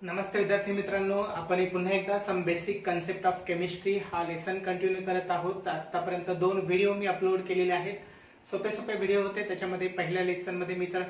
नमस्ते विद्यार्थी मित्रांनो, आपण पुन्हा एकदा some basic concept of chemistry हा लेसन कंटिन्यू करत आहोत। आतापर्यंत 2 व्हिडिओ मी अपलोड केलेले आहेत। सोपे सोपे व्हिडिओ होते। त्याच्यामध्ये पहिल्या लेसन मध्ये मी तर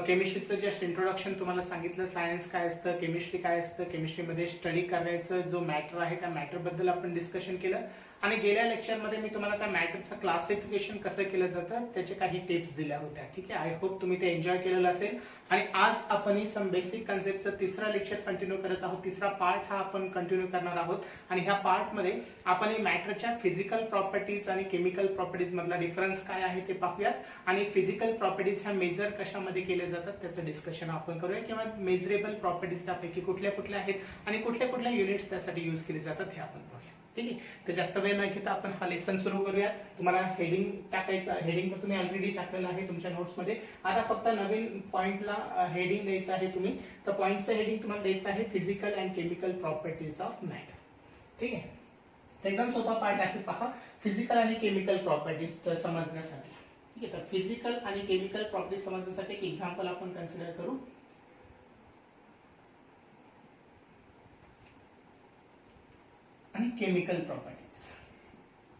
केमिस्ट्रीचं जस्ट इंट्रोडक्शन तुम्हाला सांगितलं, सायन्स काय असतं, केमिस्ट्री काय असतं, केमिस्ट्रीमध्ये स्टडी करायचं जो मॅटर आहे त्या मॅटर बद्दल आपण डिस्कशन केलं आणि गेल्या लेक्चर मध्ये मी तुम्हाला त्या मॅटरचं क्लासिफिकेशन कसं केलं जातं त्याचे काही टिप्स दिल्या होत्या। ठीक आहे, आय होप तुम्ही ते एन्जॉय केलेलं असेल। आणि आज आपण सम बेसिक कन्सेप्टचं तिसरा लेक्चर कंटिन्यू करत आहोत। तिसरा पार्ट हा आपण कंटिन्यू करणार आहोत आणि ह्या पार्ट मध्ये आपण मॅटरच्या फिजिकल प्रॉपर्टीज आणि केमिकल प्रॉपर्टीज मधला डिफरन्स काय आहे ते पाहूयात आणि फिजिकल प्रॉपर्टीज ह्या मेजर कशामध्ये केले जातात त्याचं डिस्कशन आपण करूया, किंवा मेजरेबल प्रॉपर्टीज त्यापैकी कुठल्या कुठल्या आहेत आणि कुठल्या कुठल्या युनिट्स त्यासाठी यूज केले जातात हे आपण पाहूया। ठीक आहे, तर जास्त वेळ न घेता आपण हा लेसन सुरू करूया। तुम्हाला हेडिंग टाकायचं, हेडिंग तर तुम्ही ऑलरेडी टाकलेलं आहे तुमच्या नोट्स मध्ये। आता फक्त नवीन पॉइंटला हेडिंग द्यायचं आहे तुम्ही, तर पॉइंटचं हेडिंग तुम्हाला द्यायचं आहे physical and chemical properties of matter. ठीक आहे, तर एकदम सोपा पार्ट आहे पहा, फिजिकल आणि केमिकल प्रॉपर्टीज समजण्यासाठी। ठीक आहे, तर फिजिकल आणि केमिकल प्रॉपर्टीज समजण्यासाठी एक एक्झाम्पल आपण कन्सिडर करू। आणि केमिकल प्रॉपर्टीज।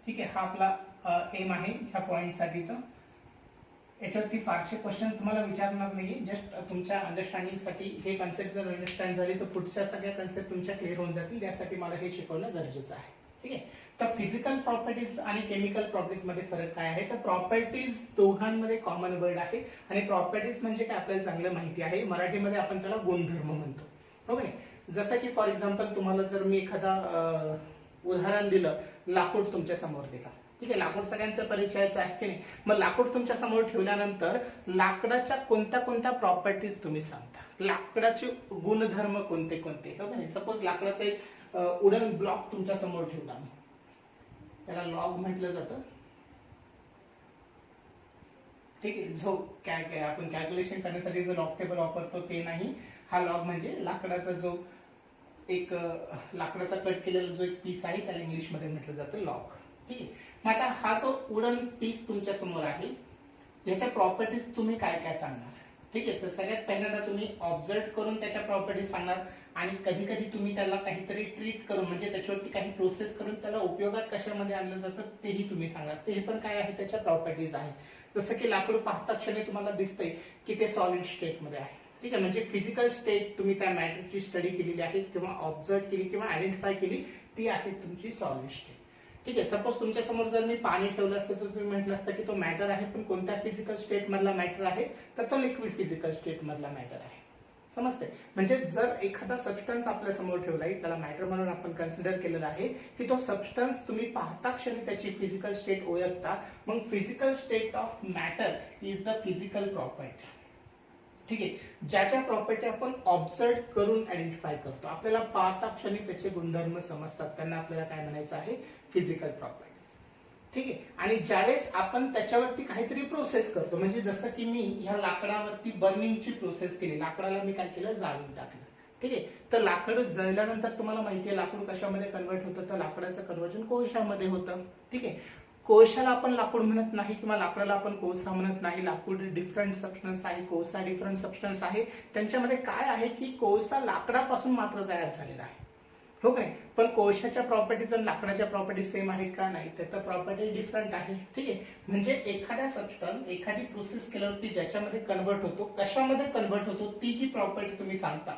ठीक आहे, हा आपला एम आहे ह्या पॉइंट साठीचा। याच्यावरती फारसे क्वेश्चन तुम्हाला विचारणार नाही, जस्ट तुमच्या अंडरस्टँडिंग साठी हे कन्सेप्ट जर अंडरस्टँड झाली तर पुढच्या सगळ्या कन्सेप्ट तुमच्या क्लिअर होऊन जातील, यासाठी मला हे शिकवणं गरजेचं आहे। ठीक आहे, तर फिजिकल प्रॉपर्टीज आणि केमिकल प्रॉपर्टीज मध्ये फरक काय आहे, तर प्रॉपर्टीज दोघांमध्ये कॉमन वर्ड आहे आणि प्रॉपर्टीज म्हणजे काय आपल्याला चांगलं माहिती आहे, मराठीमध्ये आपण त्याला गुणधर्म म्हणतो। ओके, जसं की फॉर एक्झाम्पल तुम्हाला जर मी एखादा उदाहरण दिलं, लाकूड तुमच्या समोर दिलं। ठीक आहे, लाकूड सगळ्यांचा परिचयाचं आहे की नाही, मग लाकूड तुमच्या समोर ठेवल्यानंतर लाकडाच्या कोणत्या कोणत्या प्रॉपर्टीज तुम्ही सांगता, लाकडाचे गुणधर्म कोणते कोणते। हो नाही, सपोज लाकडाचा एक वुडन ब्लॉक तुमच्या समोर ठेवला, त्याला लॉग म्हटलं जातं। ठीक आहे, जो काय काय आपण कॅल्क्युलेशन करण्यासाठी जो लॉग टेबल वापरतो ते नाही, हा लॉग म्हणजे लाकडाचा जो एक लाकडाचा कट केलेला जो एक पीस आहे त्याला इंग्लिश मध्ये म्हटलं जातं लॉग। ठीक आहे, मग आता हा जो वुडन पीस तुमच्या समोर आहे याच्या प्रॉपर्टीज तुम्ही काय काय सांगणार। ठीक आहे, तर सगळ्यात पहिल्यांदा तुम्ही ऑब्झर्व करून त्याच्या प्रॉपर्टीज सांगणार आणि कधी कधी तुम्ही त्याला काहीतरी ट्रीट करून म्हणजे त्याच्यावरती काही प्रोसेस करून त्याला उपयोगात कशामध्ये आणलं जातं तेही तुम्ही सांगणार। ते पण काय आहे त्याच्या प्रॉपर्टीज आहे। जसं की लाकूड पाहता क्षणी तुम्हाला दिसतंय की ते सॉलिड स्टेट मध्ये आहे। ठीक आहे, म्हणजे फिजिकल स्टेट तुम्ही त्या मॅटरची स्टडी केलेली आहे किंवा ऑब्झर्व केली किंवा आयडेंटिफाय केली, ती आहे तुमची सॉलिड स्टेट। ठीक आहे, सपोज तुमच्या समोर जर मी पाणी ठेवलं असतं तर तुम्ही म्हटलं असतं की तो मॅटर आहे, पण कोणत्या फिजिकल स्टेट मधला मॅटर आहे, तर तो लिक्विड फिजिकल स्टेट मधला मॅटर आहे। समजते, म्हणजे जर एखादा सबस्टन्स आपल्या समोर ठेवलाय त्याला मॅटर म्हणून आपण कन्सिडर केलेला आहे की तो सबस्टन्स तुम्ही पाहता क्षणी त्याची फिजिकल स्टेट ओळखता, मग physical state of matter is the physical property. ठीक आहे, ज्याच्या प्रॉपर्टी आपण ऑब्झर्व करून आयडेंटिफाय करतो, आपल्याला पाहता क्षणी त्याचे गुणधर्म समजतात, त्यांना आपल्याला काय म्हणायचं आहे, फिजिकल प्रॉपर्टीज। ठीक आहे, आणि ज्यावेळेस आपण त्याच्यावरती काहीतरी प्रोसेस करतो, म्हणजे जसं की मी ह्या लाकडावरती बर्निंगची प्रोसेस केली, लाकडाला मी काय केलं, जाळून टाकलं। ठीक आहे, तर लाकड जळल्यानंतर तुम्हाला माहिती आहे लाकूड कशामध्ये कन्वर्ट होतं, तर लाकडाचं कन्वर्जन कोळशामध्ये होतं। ठीक आहे, कोळशाला आपण लाकूड म्हणत नाही किंवा लाकडाला आपण कोळसा म्हणत नाही, लाकूड डिफरंट सबस्टन्स आहे, कोळसा डिफरंट सबस्टन्स आहे। त्यांच्यामध्ये काय आहे की कोळसा लाकडापासून मात्र तयार झालेला आहे, हो काय, पण कोळशाच्या प्रॉपर्टीज आणि लाकडाच्या प्रॉपर्टीज सेम आहेत का, नाही, त्याचा प्रॉपर्टी डिफरंट आहे। ठीक आहे, म्हणजे एखाद्या सबस्टन्स एखादी प्रोसेस केल्यावरती ज्याच्यामध्ये कन्वर्ट होतो, कशामध्ये कन्वर्ट होतो, ती जी प्रॉपर्टी तुम्ही सांगता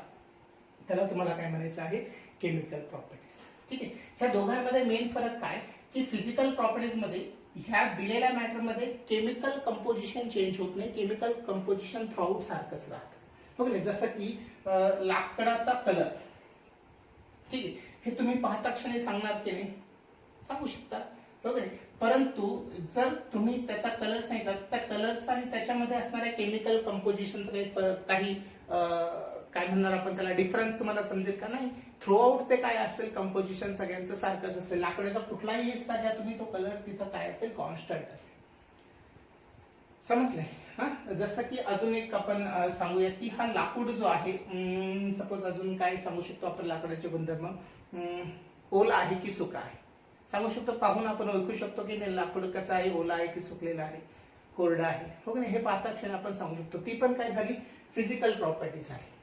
त्याला तुम्हाला काय म्हणायचं आहे, केमिकल प्रॉपर्टीज। ठीक आहे, ह्या दोघांमध्ये मेन फरक काय की फिजिकल प्रॉपर्टीज मध्ये ह्या दिलेल्या मॅटर मध्ये केमिकल कंपोजिशन चेंज होत नाही, केमिकल कंपोजिशन थ्रूआउट सारखंच राहतं। ओके, जसं की लाकडाचा कलर, ठीक आहे, हे तुम्ही पाहता क्षणी सांगणार की नाही, सांगू शकता। ओके, परंतु जर तुम्ही त्याचा कलर सांगितला, त्या कलरचा आणि त्याच्यामध्ये असणाऱ्या केमिकल कंपोजिशनचा काही काय म्हणणार आपण त्याला डिफरन्स तुम्हाला समजेल का, नाही, थ्रूआउट ते काय असेल, कंपोजिशन सगळ्यांचं सारखंच असेल, लाकडाचा कुठलाही हिस्सा घ्या तुम्ही, तो कलर तिथं काय असेल, कॉन्स्टंट असेल। समजलंय हा, जसं की अजून एक आपण सांगूया की हा लाकूड जो आहे, सपोज अजून काय सांगू शकतो आपण लाकडाचे गुणधर्म, ओला आहे की सुका आहे, सांगू शकतो, पाहून आपण ओळखू शकतो की नाही लाकूड कसं आहे, ओला आहे की सुकलेला आहे, कोरडा आहे, हो की नाही, हे पाहता क्षणी आपण सांगू शकतो। ती पण काय झाली, फिजिकल प्रॉपर्टी झाली।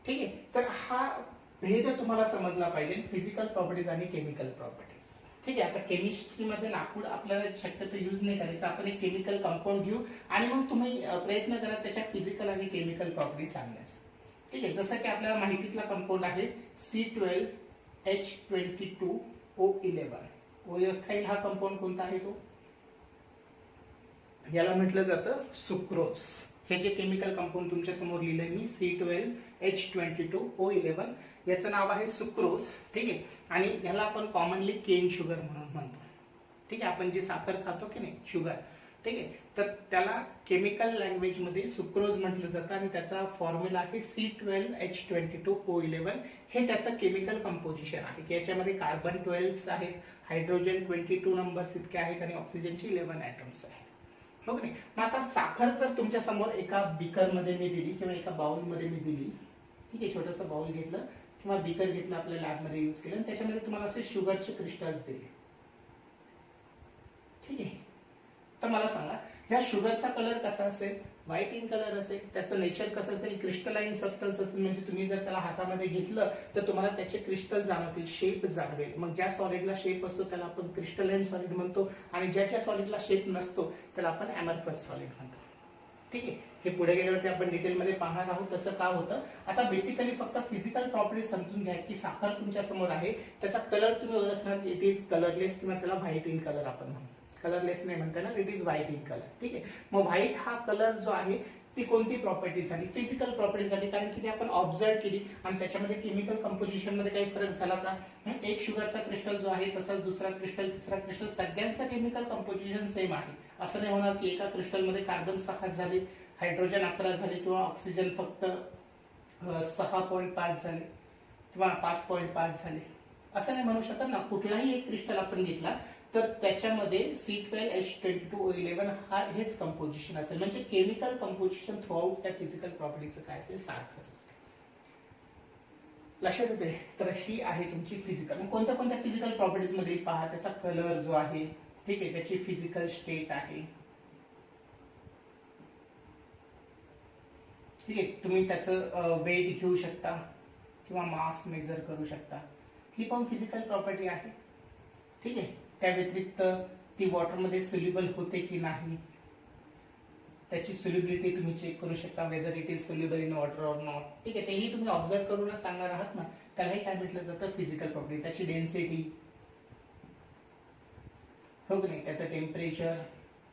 ठीक आहे. तर हा भेद तुम्हाला समजला पाहिजे, फिजिकल प्रॉपर्टीज आणि केमिकल प्रॉपर्टीज. ठीक आहे. आता केमिस्ट्रीमध्ये लाकूड आपल्याला शक्यतो यूज नाही करायचं, आपण एक केमिकल कंपाऊंड घेऊ आणि मग तुम्ही प्रयत्न करा त्याच्या फिजिकल आणि केमिकल प्रॉपर्टीज सांगण्यास. ठीक आहे. जसं की आपल्याला माहितीतला कंपाऊंड आहे C12H22O11. ओळखाईल हा कंपाऊंड कोणता आहे तो? याला म्हटलं जातं सुक्रोज. हे जे केमिकल कंपाऊंड तुमच्या समोर लिहिलंय मी C12H22O11, याचं नाव आहे सुक्रोज. ठीक आहे. आणि याला आपण कॉमनली केन शुगर म्हणून म्हणतो. ठीक आहे. आपण जी साखर खातो की नाही, शुगर. ठीक आहे. तर त्याला केमिकल लँग्वेज मध्ये सुक्रोज म्हटलं जातं आणि त्याचा फॉर्म्युला आहे C12H22O11. हे त्याचं केमिकल कंपोजिशन आहे की याच्यामध्ये कार्बन 12 आहेत, हायड्रोजन 22 नंबर्स इतके आहेत आणि ऑक्सिजनचे 11 ॲटम्स आहेत. हो की नाही. मग आता साखर जर तुमच्या समोर एका बीकर मध्ये मी दिली किंवा एका बाउल मध्ये मी दिली, ठीक आहे, छोटंसं बाउल घेतलं किंवा बीकर घेतलं, आपल्या लॅब मध्ये युज केलं, त्याच्यामध्ये तुम्हाला असे शुगरचे क्रिस्टल्स दिले. ठीक आहे. तर मला सांगा ह्या शुगरचा कलर कसा असेल? व्हाईट इन कलर असेल. त्याचं नेचर कसं असेल? क्रिस्टलाइन सबस्टन्स असेल. म्हणजे तुम्ही जर त्याला हातामध्ये घेतलं तर तुम्हाला त्याचे क्रिस्टल जाणवतील, शेप जाणवेल. मग ज्या सॉलिडला शेप असतो त्याला आपण क्रिस्टलाइन सॉलिड म्हणतो आणि ज्या सॉलिडला शेप नसतो त्याला आपण अमॉर्फस सॉलिड म्हणतो. ठीक आहे. हे पुढे गेल्यावरती आपण डिटेलमध्ये पाहणार आहोत तसं का होतं. आता बेसिकली फक्त फिजिकल प्रॉपर्टीज समजून घ्या की साखर तुमच्या समोर आहे, त्याचा कलर तुम्ही ओळखणार, इट इज कलरलेस किंवा त्याला व्हाईट इन कलर आपण म्हणतो. कलरलेस नाही म्हणता ना, it is white in colour. ठीक आहे. मग व्हाईट हा कलर जो आहे ती कोणती प्रॉपर्टी झाली? फिजिकल प्रॉपर्टी झाली, कारण की ती आपण ऑब्झर्व केली आणि त्याच्यामध्ये केमिकल कंपोजिशन मध्ये काही फरक झाला का? एक शुगरचा क्रिस्टल जो आहे तसाच दुसरा क्रिस्टल, तिसरा क्रिस्टल, सगळ्यांचं केमिकल कंपोजिशन सेम आहे. असं नाही होणार की एका क्रिस्टल मध्ये कार्बन 6 झाले, हायड्रोजन 11 झाले किंवा ऑक्सिजन फक्त 6.5 झाले किंवा 5.5 झाले, असं नाही म्हणू शकत ना. कुठलाही एक क्रिस्टल आपण घेतला तर त्याच्यामध्ये C12H22O11 हा हेच कंपोजिशन असेल. म्हणजे केमिकल कंपोजिशन थ्रूआउट त्या फिजिकल प्रॉपर्टीचं काय असेल? सारखंच असेल. लक्षात येते? तर ही आहे तुमची फिजिकल. कोणत्या कोणत्या फिजिकल प्रॉपर्टीज मध्ये पहा, त्याचा कलर जो आहे, ठीक आहे, त्याची फिजिकल स्टेट आहे. ठीक आहे. तुम्ही त्याचं वेट घेऊ शकता किंवा मास मेजर करू शकता, ही पण फिजिकल प्रॉपर्टी आहे. ठीक आहे. त्या व्यतिरिक्त ती वॉटरमध्ये सोल्युबल होते की नाही, त्याची सोल्युबिलिटी तुम्ही चेक करू शकता, whether it is soluble in water or not. ठीक आहे. तेही तुम्ही ऑब्झर्व करूनच सांगणार आहात ना. त्यालाही काय म्हटलं जातं? Physical property. त्याची डेन्सिटी, हो की नाही, त्याचं टेम्परेचर.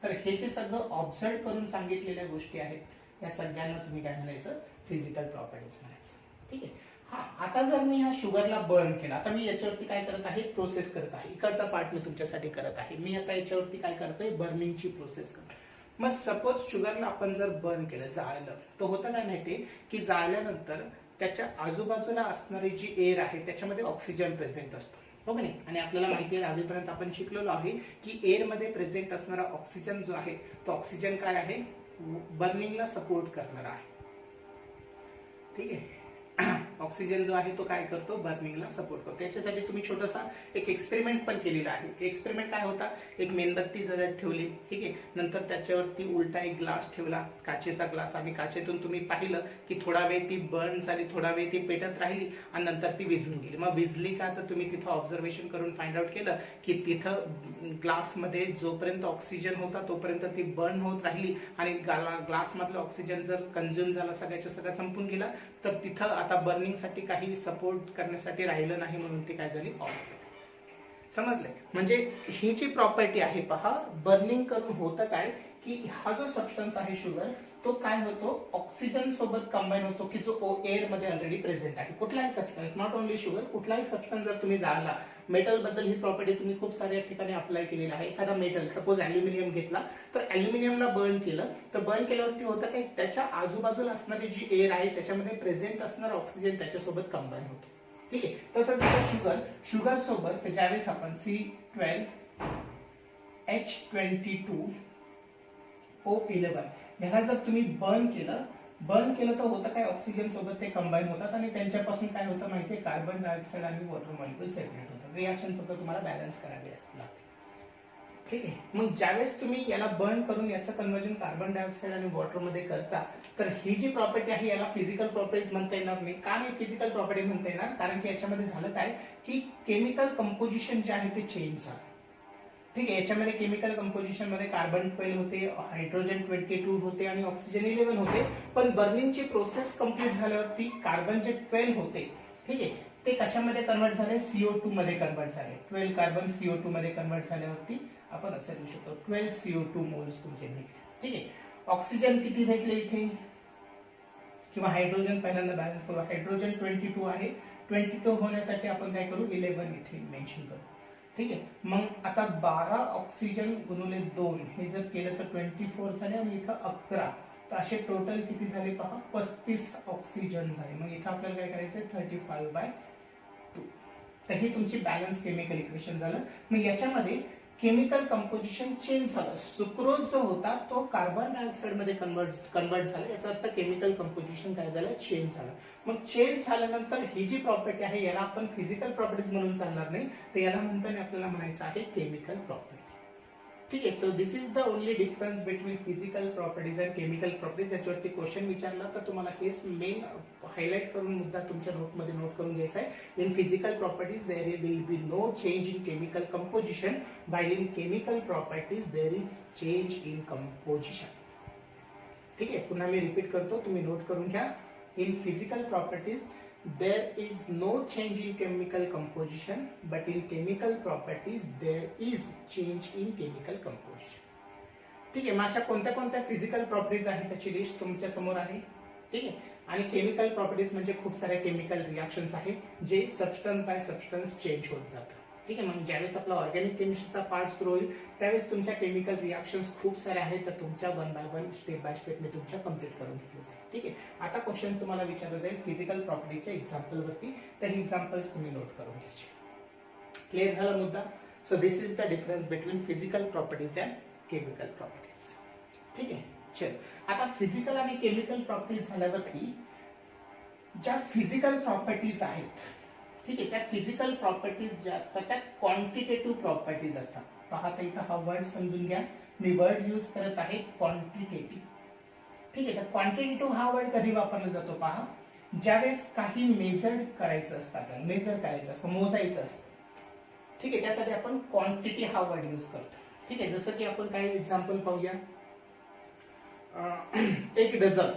तर हे जे सगळं ऑब्झर्व करून सांगितलेल्या गोष्टी आहेत, या सगळ्यांना तुम्ही काय म्हणायचं? फिजिकल प्रॉपर्टीज म्हणायचं. ठीक आहे. हा, आता जर मी ह्या शुगरला बर्न केला, आता मी याच्यावरती काय करत आहे? प्रोसेस करत आहे. इकडचा पार्ट मी तुमच्यासाठी करत आहे. मी आता याच्यावरती काय करतोय? बर्निंगची प्रोसेस करतो. मग सपोज शुगरला आपण जर बर्न केलं, जाळलं, तर होतं काय माहितीये की जाळल्यानंतर त्याच्या आजूबाजूला असणारी जी एअर आहे त्याच्यामध्ये ऑक्सिजन प्रेझेंट असतो, हो की नाही. आणि आपल्याला माहिती आहे, आधीपर्यंत आपण शिकलेलो आहे की एअर मध्ये प्रेझेंट असणारा ऑक्सिजन जो आहे तो ऑक्सिजन काय आहे? बर्निंगला सपोर्ट करणारा आहे. ठीक आहे. ऑक्सिजन जो आहे तो काय करतो? बर्निंगला सपोर्ट करतो. त्याच्यासाठी तुम्ही छोटासा एक एक्सपेरिमेंट पण केलेला आहे. एक्सपेरिमेंट काय होता? एक मेणबत्ती जर ठेवली, ठीक आहे, नंतर त्याच्यावरती उलटा एक ग्लास ठेवला, काचेचा ग्लास, आणि काचेतून तुम्ही पाहिलं की थोडा वेळ ती बर्न झाली, थोडा वेळ ती पेटत राहिली आणि नंतर ती विझून गेली. मग विझली का? तर तुम्ही तिथं ऑब्झर्वेशन करून फाइंड आउट केलं की तिथं ग्लासमध्ये जोपर्यंत ऑक्सिजन होता तोपर्यंत ती बर्न होत राहिली आणि ग्लास मधलं ऑक्सिजन जर कंझ्युम झाला, सगळ्याच्या सगळं संपून गेला, तर तिथं आता बर्निंग साठी काही सपोर्ट करण्यासाठी राहिलं नाही, म्हणून ती काय झाली? ऑफ झाली. समजलंय? म्हणजे ही जी प्रॉपर्टी आहे पहा, बर्निंग करून होतं काय की हा जो सबस्टन्स आहे शुगर, तो काय होतो? ऑक्सिजन सोबत कंबाईन होतो की जो एअर मध्ये ऑलरेडी प्रेझेंट आहे. कुठलाही सबस्टन्स, नॉट ओनली शुगर, कुठलाही सबस्टन्स जर तुम्ही जाळला, मेटल बद्दल ही प्रॉपर्टी तुम्ही खूप साऱ्या ठिकाणी अप्लाय केलेली आहे. एखादा मेटल, सपोज अल्युमिनियम घेतला, तर अल्युमिनियमला बर्न केलं, तर बर्न केल्यावरती होतं काय? त्याच्या आजूबाजूला असणारी जी एअर आहे त्याच्यामध्ये प्रेझेंट असणारा ऑक्सिजन त्याच्यासोबत कंबाईन होतो. ठीक आहे. तसंच शुगर सोबत ज्यावेळेस आपण C12H22O11 ह्याला जर तुम्ही बर्न केलं तर होतं काय? ऑक्सिजन सोबत ते कंबाईन होतात आणि त्यांच्यापासून काय होतं माहितीये? कार्बन डायऑक्साईड आणि वॉटर मॉलिक्यूल सेपरेट होतात. रिएक्शन फक्त तुम्हाला बॅलन्स करावी लागते. ठीक आहे. मग ज्यावेळेस तुम्ही याला बर्न करून याचं कन्वर्जन कार्बन डायऑक्साईड आणि वॉटरमध्ये करता, तर ही जी प्रॉपर्टी आहे याला फिजिकल प्रॉपर्टीज म्हणता येणार नाही. का नाही फिजिकल प्रॉपर्टी म्हणता येणार? कारण की याच्यामध्ये झालं काय की केमिकल कंपोजिशन जे आहे ते चेंज झालं. ठीक आहे. याच्यामध्ये केमिकल कंपोजिशन मध्ये कार्बन 12 होते, हायड्रोजन 22 होते आणि ऑक्सिजन 11 होते. पण बर्निंगची प्रोसेस कंप्लीट झाल्यावरती कार्बन जे 12 होते, ठीक आहे, ते कशामध्ये कन्वर्ट झाले? CO2 मध्ये कन्वर्ट झाले. 12 कार्बन CO2 मध्ये कन्वर्ट झाल्यावरती आपण असं लिहू शकतो 12 CO2 मोल्स तुमचे भेटले. ठीक आहे. ऑक्सिजन किती भेटले इथे? किंवा हायड्रोजन पहिल्यांदा बॅलन्स करू. हायड्रोजन 22 आहे. 22 होण्यासाठी आपण काय करू? 11 इथे मेन्शन करू. ठीक आहे. मग आता 12 ऑक्सिजन गुणिले 2 हे जर केलं तर 24 झाले आणि इथं 11, तर असे टोटल किती झाले पहा? 35 ऑक्सिजन झाले. मग इथं आपल्याला काय करायचंय? 35/2. तर हे तुमची बॅलन्स केमिकल इक्वेशन झालं. मग याच्यामध्ये केमिकल कंपोजिशन चेंज झालं. सुक्रोज जो होता तो कार्बन डायऑक्साइड मध्ये कन्वर्ट झाला. याचा अर्थ केमिकल कंपोजिशन काय झालं? चेंज झालं. मग चेंज झाल्यानंतर ही जी प्रॉपर्टी आहे याला आपण फिजिकल प्रॉपर्टीज म्हणून चालणार नाही, तर याला म्हणताना आपल्याला म्हणायचं आहे केमिकल प्रॉपर्टी. ठीक आहे. So this is the only difference between physical properties and chemical properties. याच्यावरती क्वेश्चन विचारला तर तुम्हाला हेच मेन हायलाइट करून मुद्दा तुमच्या नोटमध्ये नोट करून घ्यायचा आहे. In physical properties there will be no change in chemical composition, while in chemical properties there is change in composition. ठीक आहे. पुन्हा मी रिपीट करतो, तुम्ही नोट करून घ्या. In physical properties there is no change in chemical composition, but in chemical properties there is change in chemical composition. ठीक आहे. मग अशा कोणत्या कोणत्या फिजिकल प्रॉपर्टीज आहेत त्याची लिस्ट तुमच्या समोर आहे. ठीक आहे. आणि केमिकल प्रॉपर्टीज म्हणजे खूप साऱ्या केमिकल रिएक्शन्स आहेत जे सबस्टन्स बाय सबस्टन्स चेंज होत जातात. ठीक आहे. मग ज्यावेळेस आपला ऑर्गॅनिक केमिस्ट्रीचा पार्ट सुरू होईल त्यावेळेस तुमच्या केमिकल रिएक्शन्स खूप सारे आहेत, तर तुमच्या 1 बाय 1 स्टेप बाय स्टेप मी तुमच्या कम्प्लीट करून घेतले जाईल. ठीक आहे. आता क्वेश्चन तुम्हाला विचारलं जाईल फिजिकल प्रॉपर्टीच्या एक्झाम्पल वरती, तर एक्झाम्पल्स तुम्ही नोट करून घ्यायचे. क्लिअर झाला मुद्दा? So this is the difference between physical properties and chemical properties. ठीक आहे. चल, आता फिजिकल आणि केमिकल प्रॉपर्टीज झाल्यावरती ज्या फिजिकल प्रॉपर्टीज आहेत, ठीक आहे, त्या फिजिकल प्रॉपर्टीज ज्या असतात त्या क्वांटिटेटिव्ह प्रॉपर्टीज असतात. पहा इथं हा वर्ड समजून घ्या. मी वर्ड यूज करत आहे क्वांटिटेटिव्ह. ठीक आहे. तर क्वांटिटेटिव्ह हा वर्ड कधी वापरला जातो पहा? ज्यावेळेस काही मेजर करायचं असतं, आपल्याला मेजर करायचं असतं, मोजायचं असतं. ठीक आहे. त्यासाठी आपण क्वांटिटी हा वर्ड यूज करतो. ठीक आहे. जसं की आपण काही एक्झाम्पल पाहूया. 1 डझन.